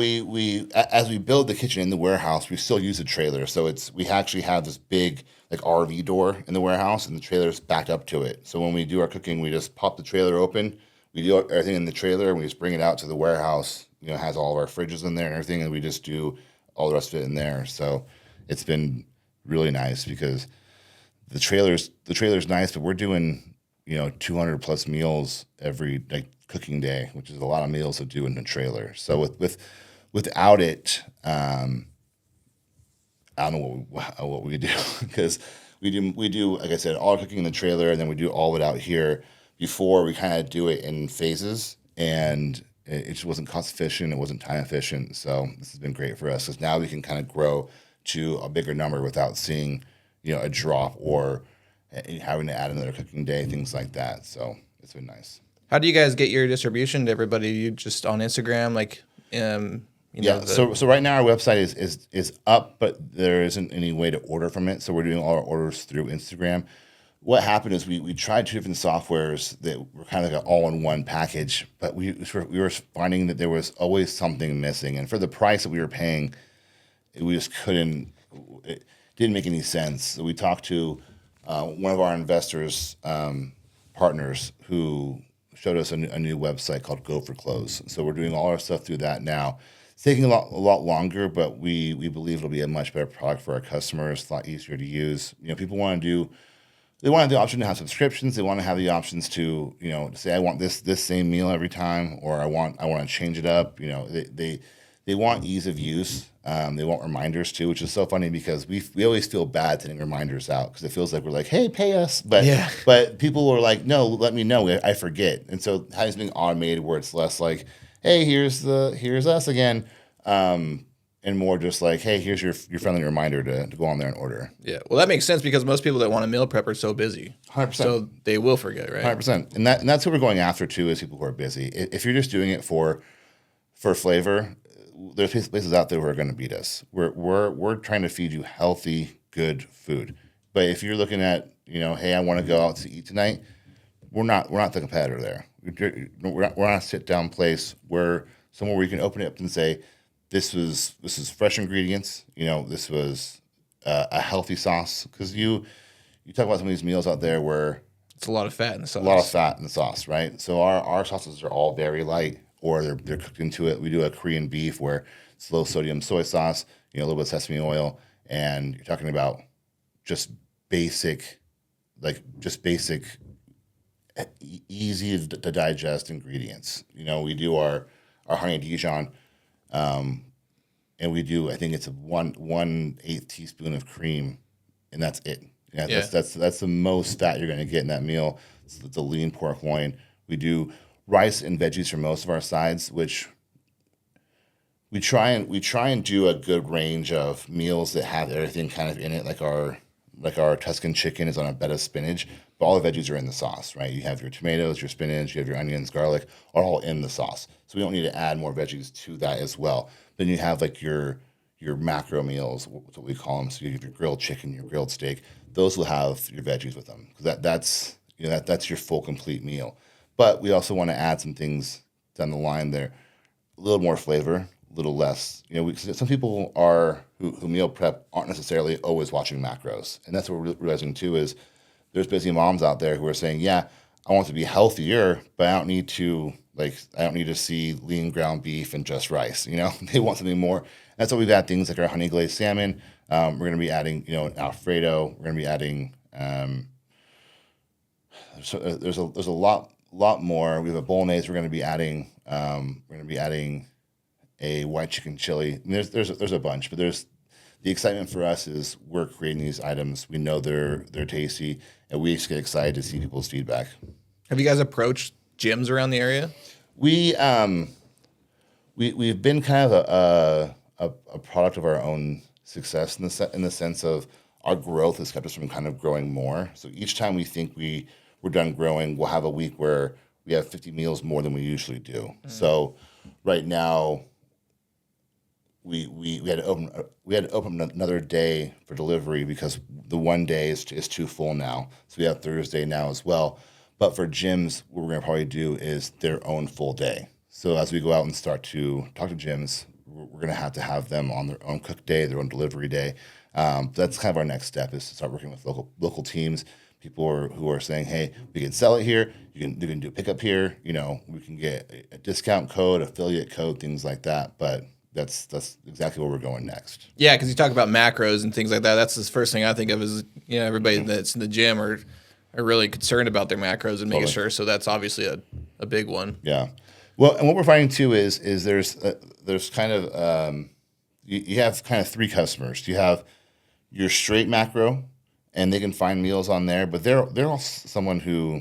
as we build the kitchen in the warehouse, we still use a trailer. So we actually have this big like RV door in the warehouse, and the trailer's backed up to it. So when we do our cooking, we just pop the trailer open. We do everything in the trailer, and we just bring it out to the warehouse. It has all of our fridges in there and everything, and we just do all the rest of it in there. So it's been really nice because the trailer's nice, but we're doing 200 plus meals every like cooking day, which is a lot of meals to do in the trailer. So without it, I don't know what we do because we do like I said, all our cooking in the trailer, and then we do all of it out here. Before we kind of do it in phases, and it just wasn't cost efficient. It wasn't time efficient. So this has been great for us because now we can kind of grow to a bigger number without seeing a drop or having to add another cooking day, things like that. So it's been nice. How do you guys get your distribution to everybody? You just on Instagram, like, Yeah. So right now our website is up, but there isn't any way to order from it. So we're doing all our orders through Instagram. What happened is we tried 2 different softwares that were kind of like an all-in-one package, but we were finding that there was always something missing. And for the price that we were paying, we just couldn't. It didn't make any sense. So we talked to one of our investors partners who showed us a new website called Go for Clothes. So we're doing all our stuff through that now. It's taking a lot longer, but we believe it'll be a much better product for our customers, a lot easier to use. People want to do. They want to have the option to have subscriptions. They want to have the options to say I want this same meal every time, or I want to change it up. They want ease of use. They want reminders too, which is so funny because we always feel bad sending reminders out because it feels like we're like, hey, pay us, but people are like, no, let me know, I forget. And so having something automated where it's less like, hey, here's us again. And more just like, hey, here's your friendly reminder to go on there and order. Yeah, well, that makes sense because most people that want to meal prep are so busy. 100%. So they will forget, right? 100%. And that's who we're going after too, is people who are busy. If you're just doing it for flavor, there's places out there who are going to beat us. We're trying to feed you healthy, good food. But if you're looking at, hey, I want to go out to eat tonight, we're not the competitor there. We're not a sit down place where somewhere where you can open it up and say, this is fresh ingredients. This was a healthy sauce, because you talk about some of these meals out there where it's a lot of fat in the sauce. A lot of fat in the sauce, right? So our sauces are all very light, or they're cooked into it. We do a Korean beef where it's low sodium soy sauce, a little bit of sesame oil, and you're talking about just basic, easy to digest ingredients. We do our honey Dijon. And we do, I think it's a 1/8 teaspoon of cream, and that's it. Yeah, that's the most fat you're going to get in that meal. It's a lean pork loin. We do rice and veggies for most of our sides, which we try and do a good range of meals that have everything kind of in it, like our Tuscan chicken is on a bed of spinach, but all the veggies are in the sauce, right? You have your tomatoes, your spinach, you have your onions, garlic, are all in the sauce. So we don't need to add more veggies to that as well. Then you have like your macro meals, what we call them. So you have your grilled chicken, your grilled steak. Those will have your veggies with them, because that's your full complete meal. But we also want to add some things down the line there, a little more flavor, a little less. Some people who meal prep aren't necessarily always watching macros, and that's what we're realizing too. Is there's busy moms out there who are saying, yeah, I want to be healthier, but I don't need to see lean ground beef and just rice. They want something more. That's why we've had things like our honey glazed salmon. We're going to be adding, an Alfredo. We're going to be adding. So there's a lot more. We have a bolognese. We're going to be adding. A white chicken chili. I mean, there's a bunch, but the excitement for us is we're creating these items. We know they're tasty, and we just get excited to see people's feedback. Have you guys approached gyms around the area? We've been kind of a product of our own success in the sense of our growth has kept us from kind of growing more. So each time we think we're done growing, we'll have a week where we have 50 meals more than we usually do. So right now, we had to open another day for delivery because the one day is too full now. So we have Thursday now as well. But for gyms, what we're gonna probably do is their own full day. So as we go out and start to talk to gyms, we're gonna have to have them on their own cook day, their own delivery day. That's kind of our next step is to start working with local teams, people who are saying, hey, we can sell it here, you can do pickup here, we can get a discount code, affiliate code, things like that. But that's exactly where we're going next. Yeah, because you talk about macros and things like that. That's the first thing I think of is everybody that's in the gym are really concerned about their macros and making sure. So that's obviously a big one. Yeah. Well, and what we're finding too is there's kind of you have kind of three customers. You have your straight macro, and they can find meals on there, but they're also someone who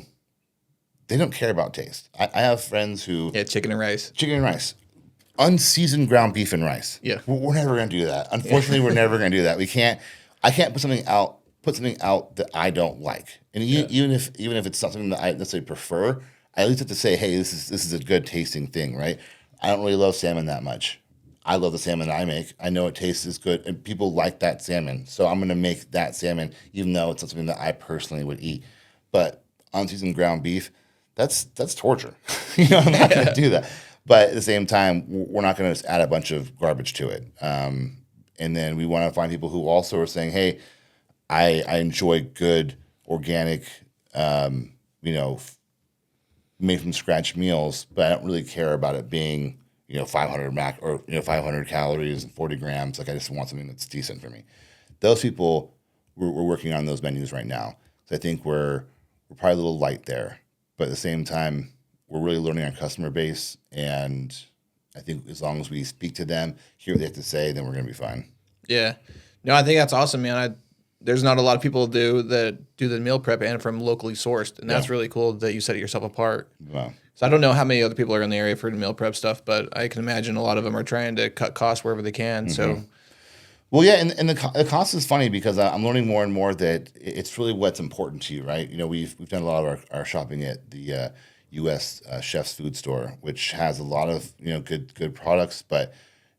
they don't care about taste. I have friends who Chicken and rice. Unseasoned ground beef and rice. Yeah. We're never gonna do that. Unfortunately, we're never gonna do that. I can't put something out that I don't like. And even if it's not something that I necessarily prefer, I at least have to say, hey, this is a good tasting thing, right? I don't really love salmon that much. I love the salmon that I make. I know it tastes as good, and people like that salmon. So I'm gonna make that salmon, even though it's not something that I personally would eat. But unseasoned ground beef, that's torture. I'm not gonna do that. But at the same time, we're not going to just add a bunch of garbage to it. And then we want to find people who also are saying, hey, I enjoy good, organic, made from scratch meals, but I don't really care about it being, 500 calories and 40 grams. Like I just want something that's decent for me. Those people, we're working on those menus right now. So I think we're probably a little light there. But at the same time, we're really learning our customer base, and I think as long as we speak to them, hear what they have to say, then we're going to be fine. Yeah. No, I think that's awesome, man. There's not a lot of people do the meal prep and from locally sourced, and that's really cool that you set yourself apart. Wow. So I don't know how many other people are in the area for the meal prep stuff, but I can imagine a lot of them are trying to cut costs wherever they can. So, well, yeah, and the cost is funny because I'm learning more and more that it's really what's important to you, right? We've done a lot of our shopping at the U.S. Chef's Food Store, which has a lot of good products, but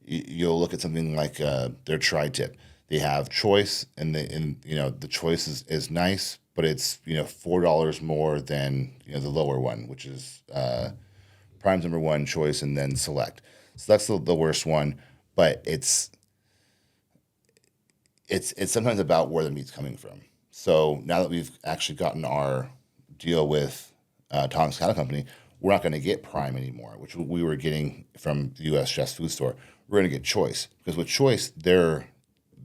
you'll look at something like their tri-tip. They have choice, and the choice is nice, but it's $4 more than the lower one, which is Prime's number one choice, and then Select. So that's the worst one, but it's sometimes about where the meat's coming from. So now that we've actually gotten our deal with Tom's Cattle Company, we're not going to get Prime anymore, which we were getting from the U.S. Chef's Food Store. We're going to get Choice, because with Choice, their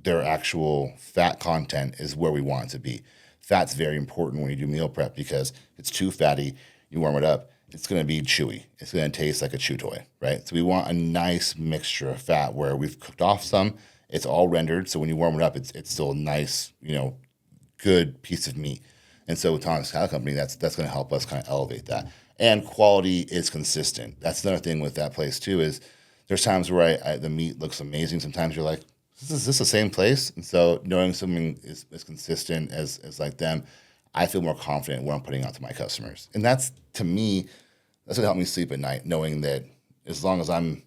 actual fat content is where we want it to be. Fat's very important when you do meal prep because if it's too fatty, you warm it up, it's going to be chewy. It's going to taste like a chew toy, right? So we want a nice mixture of fat where we've cooked off some, it's all rendered, so when you warm it up, it's still a nice, good piece of meat. And so with Tom's Cattle Company, that's going to help us kind of elevate that. And quality is consistent. That's another thing with that place too, is there's times where the meat looks amazing. Sometimes you're like, is this the same place? And so knowing something is consistent as like them, I feel more confident when I'm putting out to my customers. And that's, to me, that's what helped me sleep at night, knowing that as long as I'm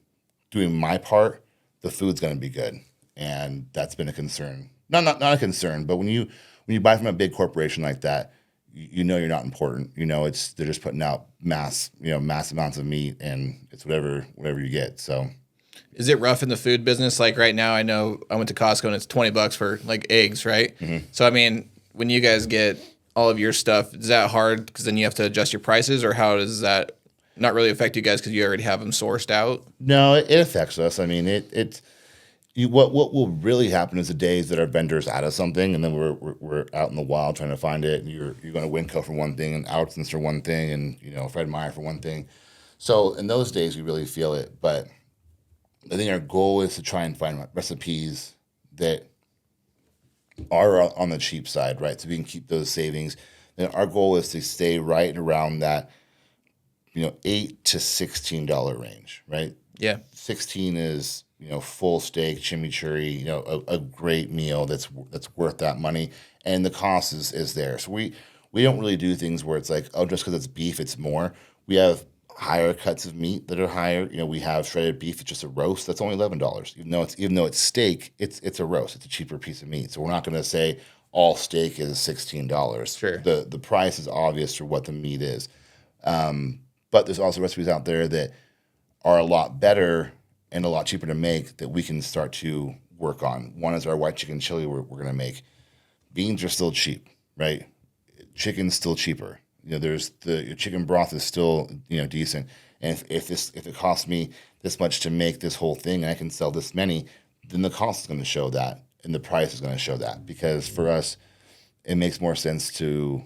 doing my part, the food's going to be good. And that's been a concern. Not a concern, but when you buy from a big corporation like that, you're not important. They're just putting out mass amounts of meat, and it's whatever you get. So, is it rough in the food business? Like right now, I know I went to Costco and it's $20 for like eggs, right? Mm-hmm. So I mean, when you guys get all of your stuff, is that hard because then you have to adjust your prices, or how does that not really affect you guys because you already have them sourced out? No, it affects us. I mean, what will really happen is the days that our vendor's out of something, and then we're out in the wild trying to find it. And you're going to Winco for one thing, and Albertsons for one thing, and Fred Meyer for one thing. So in those days, we really feel it. But I think our goal is to try and find recipes that are on the cheap side, right? So we can keep those savings. And our goal is to stay right around that, $8 to $16 range, right? Yeah, 16 is full steak, chimichurri, a great meal that's worth that money, and the cost is there. So we don't really do things where it's like, oh, just because it's beef, it's more. We have higher cuts of meat that are higher. We have shredded beef. It's just a roast. That's only $11. Even though it's steak, it's a roast. It's a cheaper piece of meat. So we're not going to say all steak is $16. Sure. The price is obvious for what the meat is. But there's also recipes out there that are a lot better and a lot cheaper to make that we can start to work on. One is our white chicken chili we're going to make. Beans are still cheap, right? Chicken's still cheaper. There's your chicken broth is still decent. And if it costs me this much to make this whole thing and I can sell this many, then the cost is going to show that and the price is going to show that, because for us it makes more sense to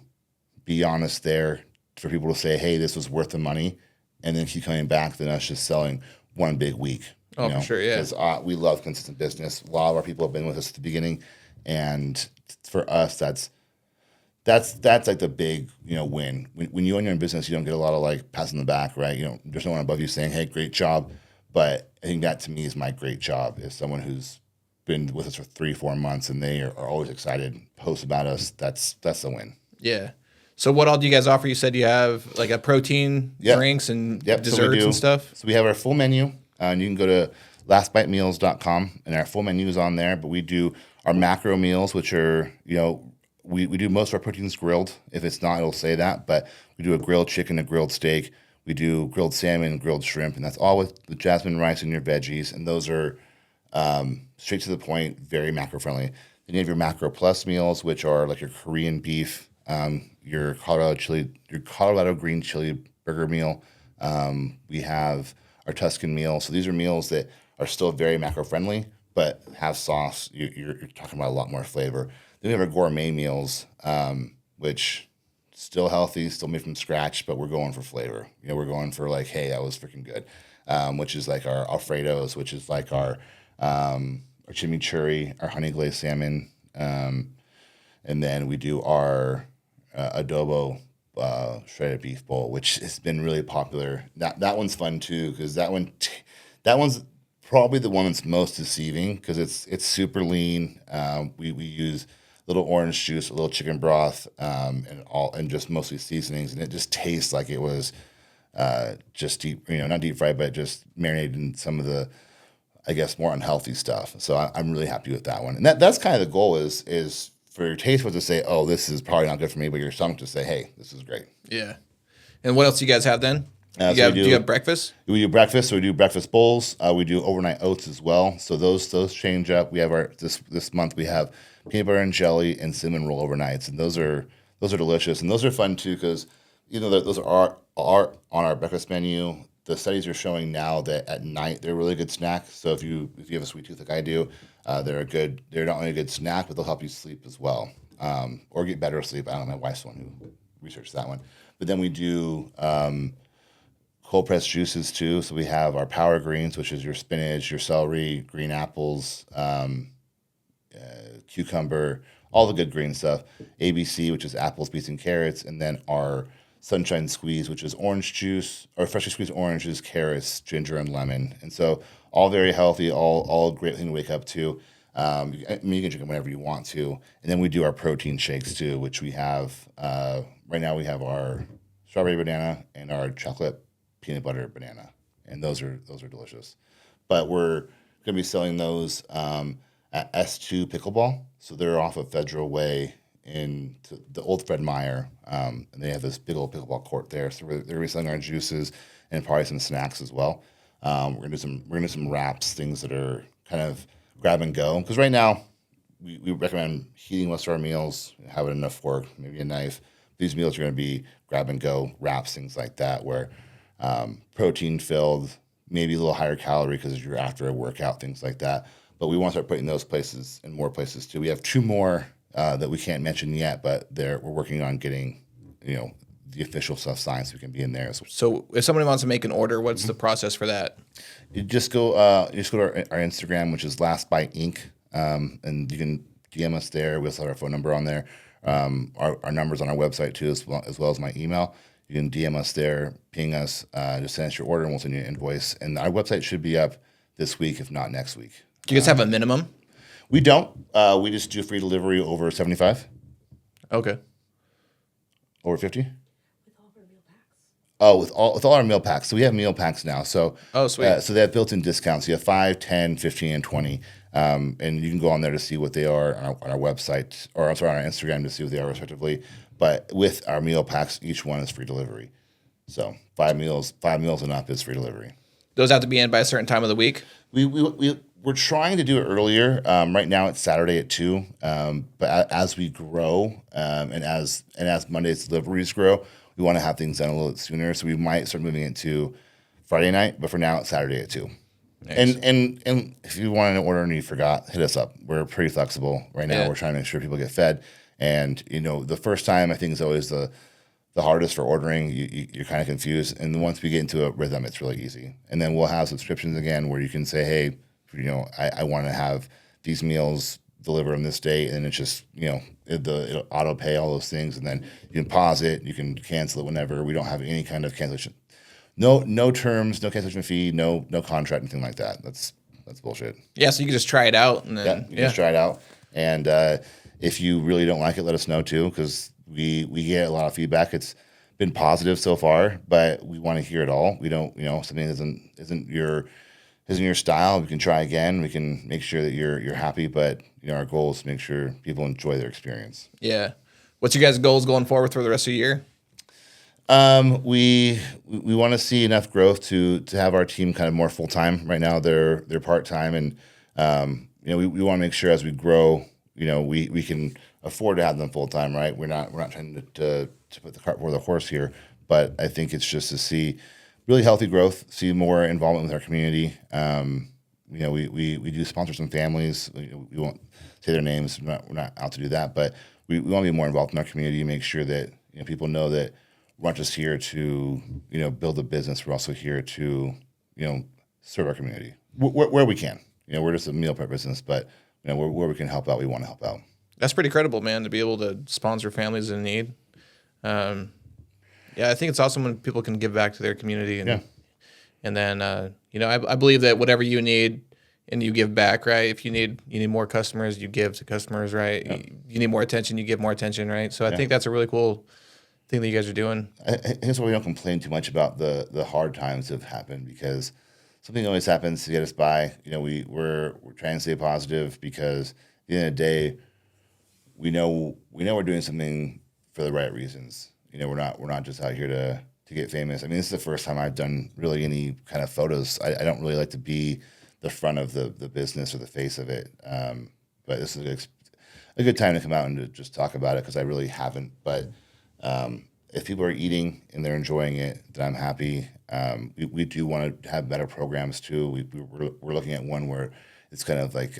be honest there, for people to say, hey, this was worth the money, and then keep coming back than us just selling one big week. Oh, for sure, yeah. Because we love consistent business. A lot of our people have been with us at the beginning, and for us, that's like the big win. When you own your own business, you don't get a lot of like pats on the back, right? There's no one above you saying, hey, great job. But I think that to me is my great job, is someone who's been with us for 3-4 months and they are always excited, post about us. That's the win. Yeah. So what all do you guys offer? You said you have like a protein drinks and desserts and stuff. So we have our full menu, and you can go to lastbitemeals.com, and our full menu is on there. But we do our macro meals, which are we do most of our proteins grilled. If it's not, it'll say that. But we do a grilled chicken, a grilled steak. We do grilled salmon, grilled shrimp, and that's all with the jasmine rice and your veggies. And those are straight to the point, very macro friendly. Then you have your macro plus meals, which are like your Korean beef, your Colorado green chili burger meal. We have our Tuscan meal. So these are meals that are still very macro friendly, but have sauce. You're talking about a lot more flavor. Then we have our gourmet meals, which still healthy, still made from scratch, but we're going for flavor. We're going for like, hey, that was freaking good. Which is like our Alfredos, which is like our chimichurri, our honey glazed salmon, and then we do our adobo shredded beef bowl, which has been really popular. That one's fun too, because that one's probably the one that's most deceiving, because it's super lean. We use little orange juice, a little chicken broth, and just mostly seasonings, and it just tastes like it was just deep, not deep fried, but just marinated in some of the, I guess, more unhealthy stuff. So I'm really happy with that one, and that's kind of the goal is for your taste buds to say, oh, this is probably not good for me, but your stomach to say, hey, this is great. Yeah. And what else do you guys have then? Do you have breakfast? We do breakfast. So we do breakfast bowls. We do overnight oats as well. So those change up. We have this month we have peanut butter and jelly and cinnamon roll overnights, and those are delicious, and those are fun too, because those are on our breakfast menu. The studies are showing now that at night they're a really good snack. So if you have a sweet tooth like I do, they're not only a good snack, but they'll help you sleep as well, or get better sleep. I don't know, my wife's the one who researched that one. But then we do cold pressed juices too. So we have our power greens, which is your spinach, your celery, green apples, cucumber, all the good green stuff. ABC, which is apples, beets, and carrots, and then our sunshine squeeze, which is orange juice, or freshly squeezed oranges, carrots, ginger, and lemon. And so all very healthy, all great thing to wake up to. You can drink them whenever you want to. And then we do our protein shakes too, which we have right now. We have our strawberry banana and our chocolate peanut butter banana, and those are delicious. But we're going to be selling those at S2 Pickleball. So they're off of Federal Way in the old Fred Meyer, and they have this big old pickleball court there. So they're going to be selling our juices and probably some snacks as well. We're going to do some wraps, things that are kind of grab and go. Because right now, we recommend heating most of our meals, having enough fork, maybe a knife. These meals are going to be grab and go wraps, things like that, where protein filled, maybe a little higher calorie because you're after a workout, things like that. But we want to start putting those places in more places too. We have 2 more that we can't mention yet, but we're working on getting the official stuff signed so we can be in there as well. So if somebody wants to make an order, what's the process for that? You just go to our Instagram, which is Last Bite Inc., and you can DM us there. We also have our phone number on there. Our number's on our website too, as well as my email. You can DM us there, ping us, just send us your order, and we'll send you an invoice. And our website should be up this week, if not next week. Do you guys have a minimum? We don't. We just do free delivery over 75. Okay. Over 50? With all of our meal packs. Oh, with all our meal packs. So we have meal packs now. So Oh, sweet. so they have built-in discounts. You have 5, 10, 15, and 20. And you can go on there to see what they are on our website, or I'm sorry, on our Instagram to see what they are respectively. But with our meal packs, each one is free delivery. So 5 meals and up is free delivery. Those have to be in by a certain time of the week. We're trying to do it earlier. Right now it's Saturday at 2. But as we grow, and as Monday's deliveries grow, we want to have things done a little bit sooner. So we might start moving it to Friday night, but for now it's Saturday at 2. Nice. And if you wanted to order and you forgot, hit us up. We're pretty flexible right now. Yeah. We're trying to make sure people get fed. And the first time I think is always the hardest for ordering. You're kind of confused, and then once we get into a rhythm, it's really easy. And then we'll have subscriptions again where you can say, hey, I want to have these meals delivered on this date, and it's just it'll auto pay all those things, and then you can pause it, you can cancel it whenever. We don't have any kind of cancellation, no terms, no cancellation fee, no contract, anything like that. That's bullshit. Yeah, so you can just try it out, and Yeah, then you can just try it out, and if you really don't like it, let us know too, because we get a lot of feedback. It's been positive so far, but we want to hear it all. We don't, something isn't your style. We can try again. We can make sure that you're happy, but our goal is to make sure people enjoy their experience. Yeah. What's your guys' goals going forward for the rest of the year? We want to see enough growth to have our team kind of more full time. Right now they're part time, and we want to make sure as we grow, we can afford to have them full time. Right? We're not trying to put the cart before the horse here, but I think it's just to see really healthy growth, see more involvement with our community. We do sponsor some families. We won't say their names. We're not out to do that, but we want to be more involved in our community, make sure that people know that we're not just here to build a business. We're also here to serve our community where we can. We're just a meal prep business, but where we can help out, we want to help out. That's pretty credible, man, to be able to sponsor families in need. Yeah, I think it's awesome when people can give back to their community, and then I believe that whatever you need and you give back, right? If you need more customers, you give to customers, right? Yep. You need more attention, you give more attention, right? So I think that's a really cool thing that you guys are doing. I think that's why we don't complain too much about the hard times that have happened, because something always happens to get us by. We're trying to stay positive, because at the end of the day, we know we're doing something for the right reasons. We're not just out here to get famous. I mean, this is the first time I've done really any kind of photos. I don't really like to be the front of the business or the face of it. But this is a good time to come out and to just talk about it, because I really haven't. But if people are eating and they're enjoying it, then I'm happy. We do want to have better programs too. We're looking at one where it's kind of like,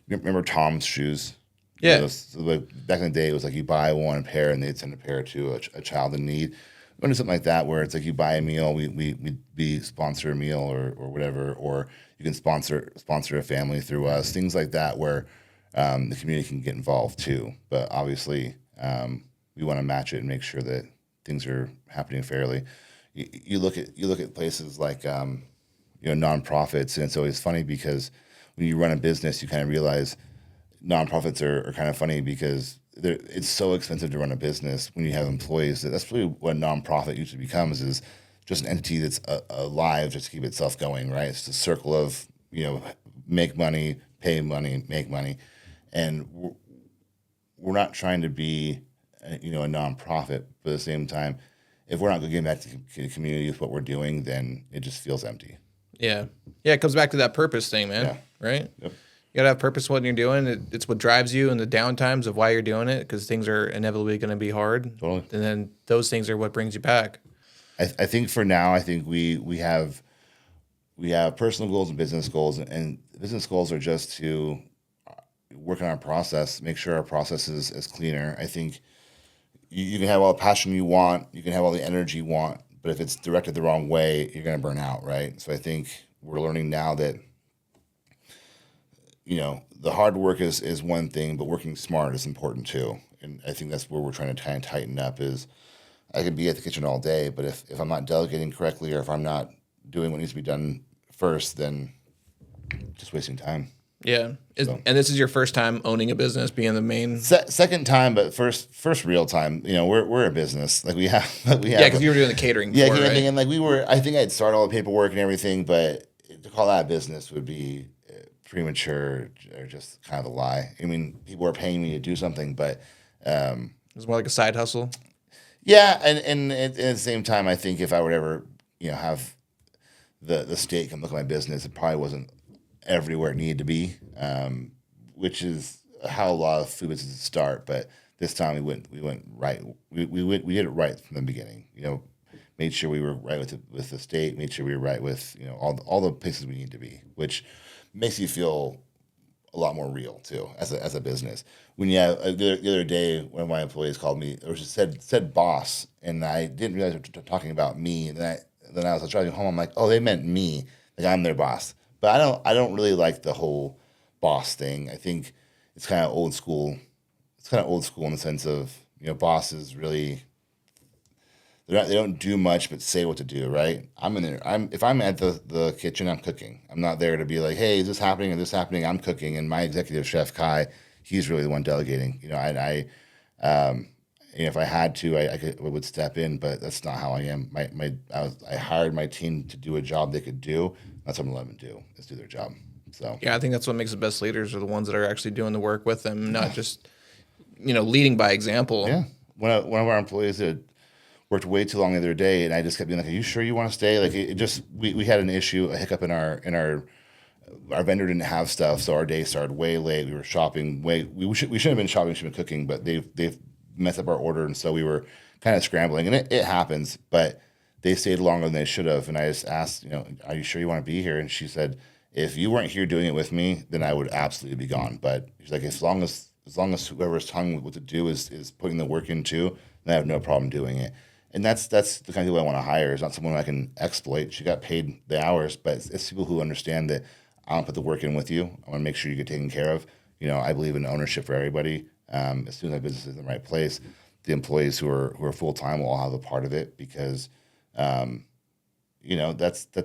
remember Tom's shoes? Yeah. So back in the day, it was like you buy one pair and they'd send a pair to a child in need. We're going to do something like that, where it's like you buy a meal, we sponsor a meal or whatever, or you can sponsor a family through us, things like that, where the community can get involved too. But obviously, we want to match it and make sure that things are happening fairly. You look at places like nonprofits, and it's always funny, because when you run a business, you kind of realize nonprofits are kind of funny, because it's so expensive to run a business when you have employees. That's really what a nonprofit usually becomes, is just an entity that's alive just to keep itself going, right? It's a circle of make money, pay money, make money, and we're not trying to be a nonprofit, but at the same time, if we're not giving back to the community with what we're doing, then it just feels empty. Yeah. It comes back to that purpose thing, man. Yeah. Right? Yep. You gotta have purpose in what you're doing. It's what drives you in the downtimes of why you're doing it, because things are inevitably going to be hard. Totally. And then those things are what brings you back. I think for now, I think we have personal goals and business goals, and business goals are just to work on our process, make sure our process is cleaner. I think you can have all the passion you want, you can have all the energy you want, but if it's directed the wrong way, you're going to burn out, right? So I think we're learning now that the hard work is one thing, but working smart is important too. And I think that's where we're trying to try and tighten up is, I can be at the kitchen all day, but if I'm not delegating correctly, or if I'm not doing what needs to be done first, then just wasting time. Yeah. So. And this is your first time owning a business, being the main. Second time, but first real time. You know, we're a business. Like we have Yeah, because you were doing the catering yeah, before, right? and like we were. I think I'd start all the paperwork and everything, but to call that a business would be premature or just kind of a lie. I mean, people are paying me to do something, but It's more like a side hustle. yeah, and at the same time, I think if I would ever, have the state come look at my business, it probably wasn't everywhere it needed to be, which is how a lot of food businesses start. But this time we went right. We did it right from the beginning. Made sure we were right with the state. Made sure we were right with all the places we need to be, which makes you feel a lot more real too as a business. When you have the other day, one of my employees called me or just said boss, and I didn't realize they were talking about me. And then I was driving home. I'm like, oh, they meant me. Like I'm their boss. But I don't really like the whole boss thing. I think it's kind of old school. It's kind of old school in the sense of bosses really they don't do much but say what to do. Right? I'm in there. If I'm at the kitchen, I'm cooking. I'm not there to be like, hey, is this happening or this happening? I'm cooking, and my executive chef Kai, he's really the one delegating. If I had to, I would step in, but that's not how I am. I hired my team to do a job they could do. That's what I'm going to let them do, is do their job. So Yeah, I think that's what makes the best leaders are the ones that are actually doing the work with them, not just leading by example. yeah, one of our employees that worked way too long the other day, and I just kept being like, "Are you sure you want to stay?" Like it just we had an issue, a hiccup in our vendor didn't have stuff, so our day started way late. We were shopping we shouldn't have been shopping, we should have been cooking, but they've messed up our order, and so we were kind of scrambling, and it happens, but they stayed longer than they should have, and I just asked, are you sure you want to be here? And she said, if you weren't here doing it with me, then I would absolutely be gone. But she's like, as long as whoever's telling me what to do is putting the work in too, then I have no problem doing it. And that's the kind of people I want to hire. It's not someone I can exploit. She got paid the hours, but it's people who understand that I want to put the work in with you. I want to make sure you get taken care of. I believe in ownership for everybody. As soon as my business is in the right place, the employees who are full time will all have a part of it because, that's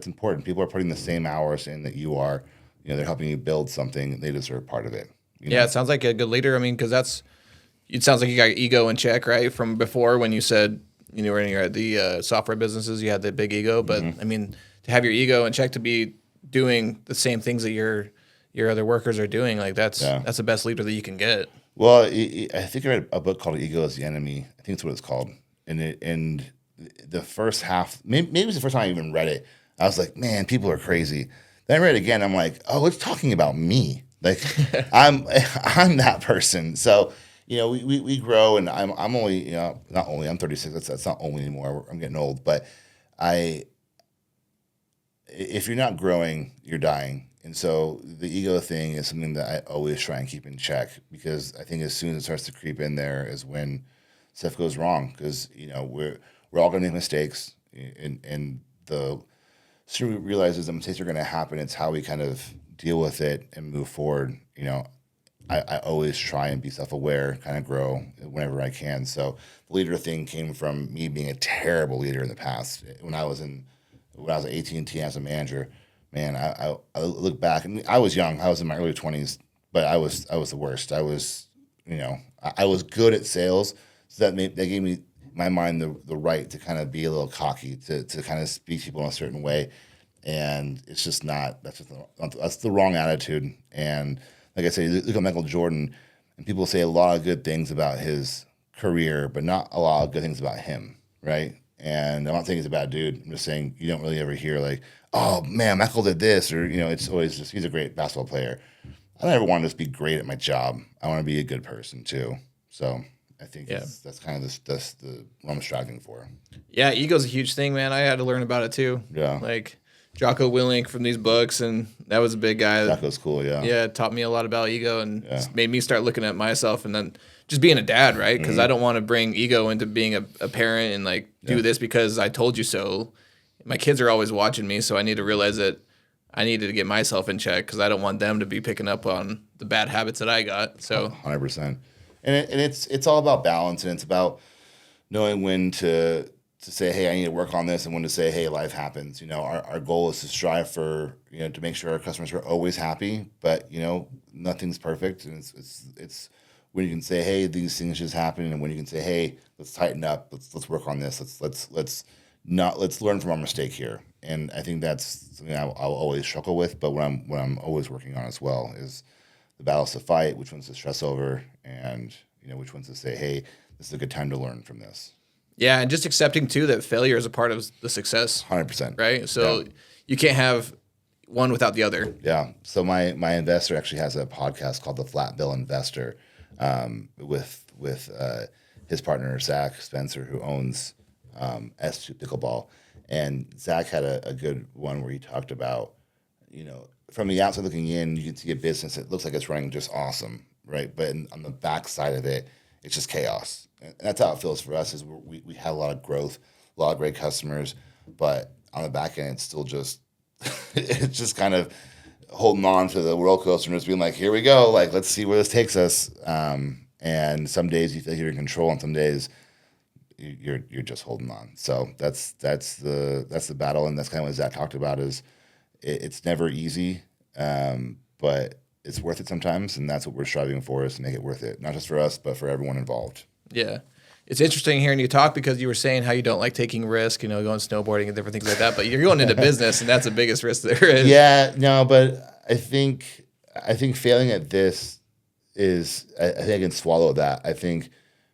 important. People are putting the same hours in that you are. They're helping you build something. They deserve part of it. Yeah, it sounds like a good leader. I mean, because it sounds like you got your ego in check, right? From before when you said were in the software businesses, you had the big ego. But I mean, to have your ego in check, to be doing the same things that your other workers are doing, like that's the best leader that you can get. Well, I think I read a book called "Ego is the Enemy." I think that's what it's called. And the first half, maybe it was the first time I even read it. I was like, man, people are crazy. Then I read it again. I'm like, oh, it's talking about me. Like I'm that person. So we grow, and I'm only not only I'm 36. That's not only anymore. I'm getting old, but if you're not growing, you're dying. And so the ego thing is something that I always try and keep in check, because I think as soon as it starts to creep in there is when stuff goes wrong, because we're all going to make mistakes, and the sooner we realize the mistakes are going to happen, it's how we kind of deal with it and move forward. I always try and be self-aware, kind of grow whenever I can. So the leader thing came from me being a terrible leader in the past. When I was at AT&T as a manager, man, I look back, and I was young. I was in my early 20s, but I was the worst. I was, I was good at sales, so that gave me, in my mind, the right to kind of be a little cocky, to kind of speak to people in a certain way, and it's just not. That's the wrong attitude. And like I say, look at Michael Jordan, and people say a lot of good things about his career, but not a lot of good things about him, right? And I'm not saying he's a bad dude. I'm just saying you don't really ever hear like, oh man, Michael did this, or it's always just he's a great basketball player. I don't ever want to just be great at my job. I want to be a good person too. So I think that's kind of that's what I'm striving for. Yeah, ego's a huge thing, man. I had to learn about it too. Yeah, like Jocko Willink from these books, and that was a big guy. Jocko's cool, yeah. Yeah, it taught me a lot about ego, and made me start looking at myself, and then just being a dad, right? Because I don't want to bring ego into being a parent and like do this because I told you so. My kids are always watching me, so I need to realize that I needed to get myself in check, because I don't want them to be picking up on the bad habits that I got. So 100%, and it's all about balance, and it's about knowing when to to say, hey, I need to work on this, and when to say, hey, life happens. Our goal is to strive for, to make sure our customers are always happy, but, nothing's perfect. And it's when you can say, hey, these things just happen. And when you can say, hey, let's tighten up, let's work on this. Let's learn from our mistake here. And I think that's something I'll always struggle with, but what I'm always working on as well is the battles to fight, which ones to stress over, and, which ones to say, hey, this is a good time to learn from this. Yeah, and just accepting too that failure is a part of the success. 100%. Right? So you can't have one without the other. Yeah. So my investor actually has a podcast called The Flat Bill Investor, with his partner Zach Spencer, who owns S2 Pickleball. And Zach had a good one where he talked about, from the outside looking in, you can see a business that looks like it's running just awesome, right? But on the back side of it, it's just chaos. And that's how it feels for us. Is we have a lot of growth, a lot of great customers, but on the back end, it's still just it's just kind of holding on to the roller coaster and just being like, here we go, like let's see where this takes us. And some days you feel like you're in control, and some days you're just holding on. So that's the battle, and that's kind of what Zach talked about. Is it's never easy, but it's worth it sometimes, and that's what we're striving for, is to make it worth it, not just for us, but for everyone involved. Yeah. It's interesting hearing you talk, because you were saying how you don't like taking risk, going snowboarding and different things like that, but you're going into business, and that's the biggest risk there is. Yeah, no, but I think failing at this is, I think I can swallow that. I think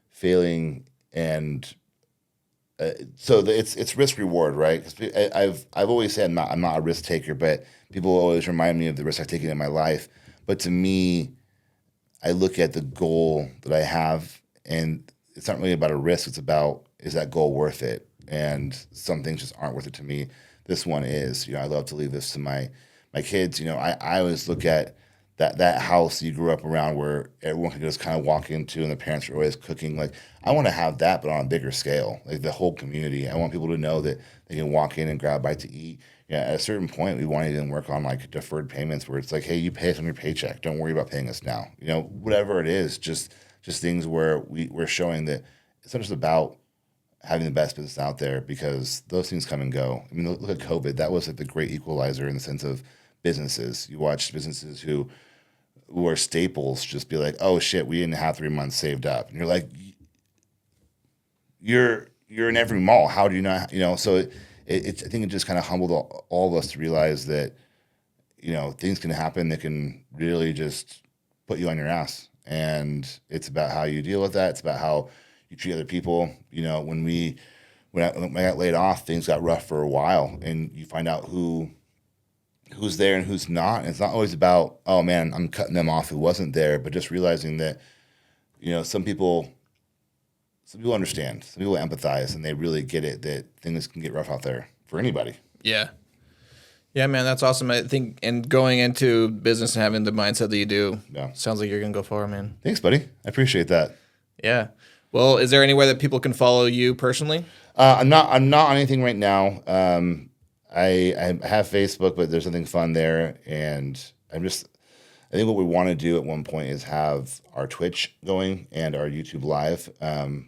failing and it's risk reward, right? 'Cause I've always said I'm not a risk taker, but people always remind me of the risks I've taken in my life. But to me, I look at the goal that I have, and it's not really about a risk. It's about, is that goal worth it? And some things just aren't worth it to me. This one is. I love to leave this to my kids. I always look at that house you grew up around, where everyone could just kind of walk into, and the parents are always cooking. Like, I want to have that, but on a bigger scale, like the whole community. I want people to know that they can walk in and grab a bite to eat. At a certain point, we want to even work on like deferred payments, where it's like, hey, you pay us on your paycheck. Don't worry about paying us now. Whatever it is, just things where we're showing that it's not just about having the best business out there, because those things come and go. I mean, look at COVID. That was like the great equalizer in the sense of businesses. You watch businesses who are staples just be like, oh shit, we didn't have 3 months saved up. And you're like, you're in every mall. How do you not, so I think it just kind of humbled all of us to realize that, things can happen that can really just put you on your ass. And it's about how you deal with that. It's about how you treat other people. When I got laid off, things got rough for a while, and you find out who's there and who's not. And it's not always about, oh man, I'm cutting them off who wasn't there, but just realizing that, some people understand, some people empathize, and they really get it, that things can get rough out there for anybody. Yeah. Yeah, man, that's awesome. I think, and going into business and having the mindset that you do, sounds like you're going to go far, man. Thanks, buddy. I appreciate that. Yeah. Well, is there anywhere that people can follow you personally? I'm not on anything right now. I have Facebook, but there's nothing fun there. And I think what we want to do at one point is have our Twitch going and our YouTube live.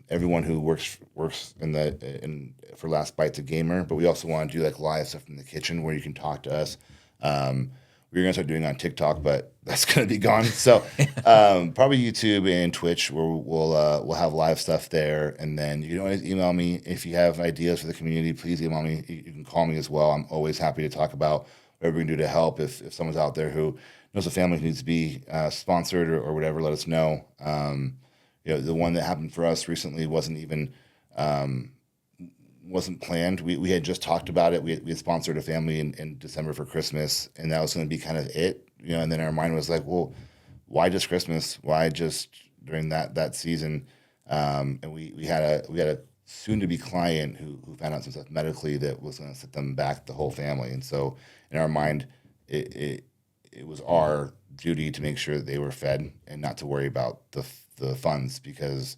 Everyone who works for Last Bite's a gamer, but we also want to do like live stuff in the kitchen where you can talk to us. We're gonna start doing on TikTok, but that's gonna be gone. So probably YouTube and Twitch, where we'll have live stuff there. And then you can always email me if you have ideas for the community. Please email me. You can call me as well. I'm always happy to talk about whatever we can do to help. If someone's out there who knows a family who needs to be sponsored or whatever, let us know. The one that happened for us recently wasn't even wasn't planned. We had just talked about it. We had sponsored a family in December for Christmas, and that was going to be kind of it. And then our mind was like, well, why just Christmas? Why just during that season? And we had a soon-to-be client who found out some stuff medically that was going to set them back, the whole family. And so in our mind, it was our duty to make sure that they were fed and not to worry about the funds, because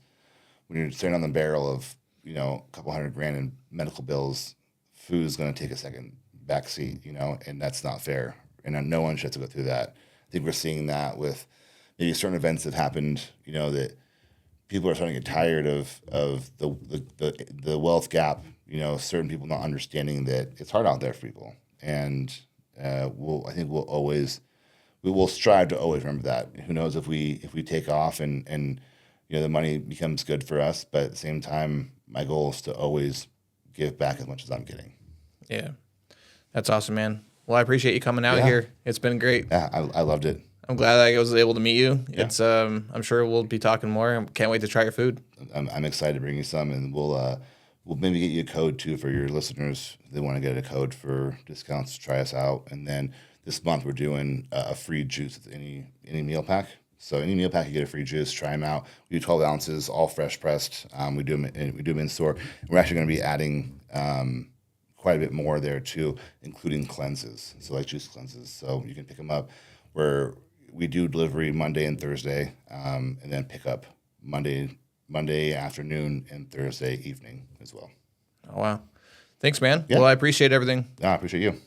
when you're staring on the barrel of a couple $100,000 in medical bills, food is going to take a second backseat, and that's not fair. And no one should have to go through that. I think we're seeing that with maybe certain events that happened, that people are starting to get tired of the wealth gap, certain people not understanding that it's hard out there for people. And I think we will strive to always remember that. Who knows if we take off and the money becomes good for us, but at the same time, my goal is to always give back as much as I'm getting. Yeah. That's awesome, man. Well, I appreciate you coming out here. It's been great. Yeah, I loved it. I'm glad I was able to meet you. Yeah. It's I'm sure we'll be talking more. I can't wait to try your food. I'm excited to bring you some, and we'll maybe get you a code too for your listeners. If they want to get a code for discounts, try us out. And then this month we're doing a free juice with any meal pack. So any meal pack, you get a free juice. Try them out. We do 12 ounces, all fresh pressed. We do them in store. We're actually going to be adding quite a bit more there too, including cleanses. So like juice cleanses. So you can pick them up. We do delivery Monday and Thursday, and then pick up Monday afternoon and Thursday evening as well. Oh wow! Thanks, man. Yeah. Well, I appreciate everything. I appreciate you.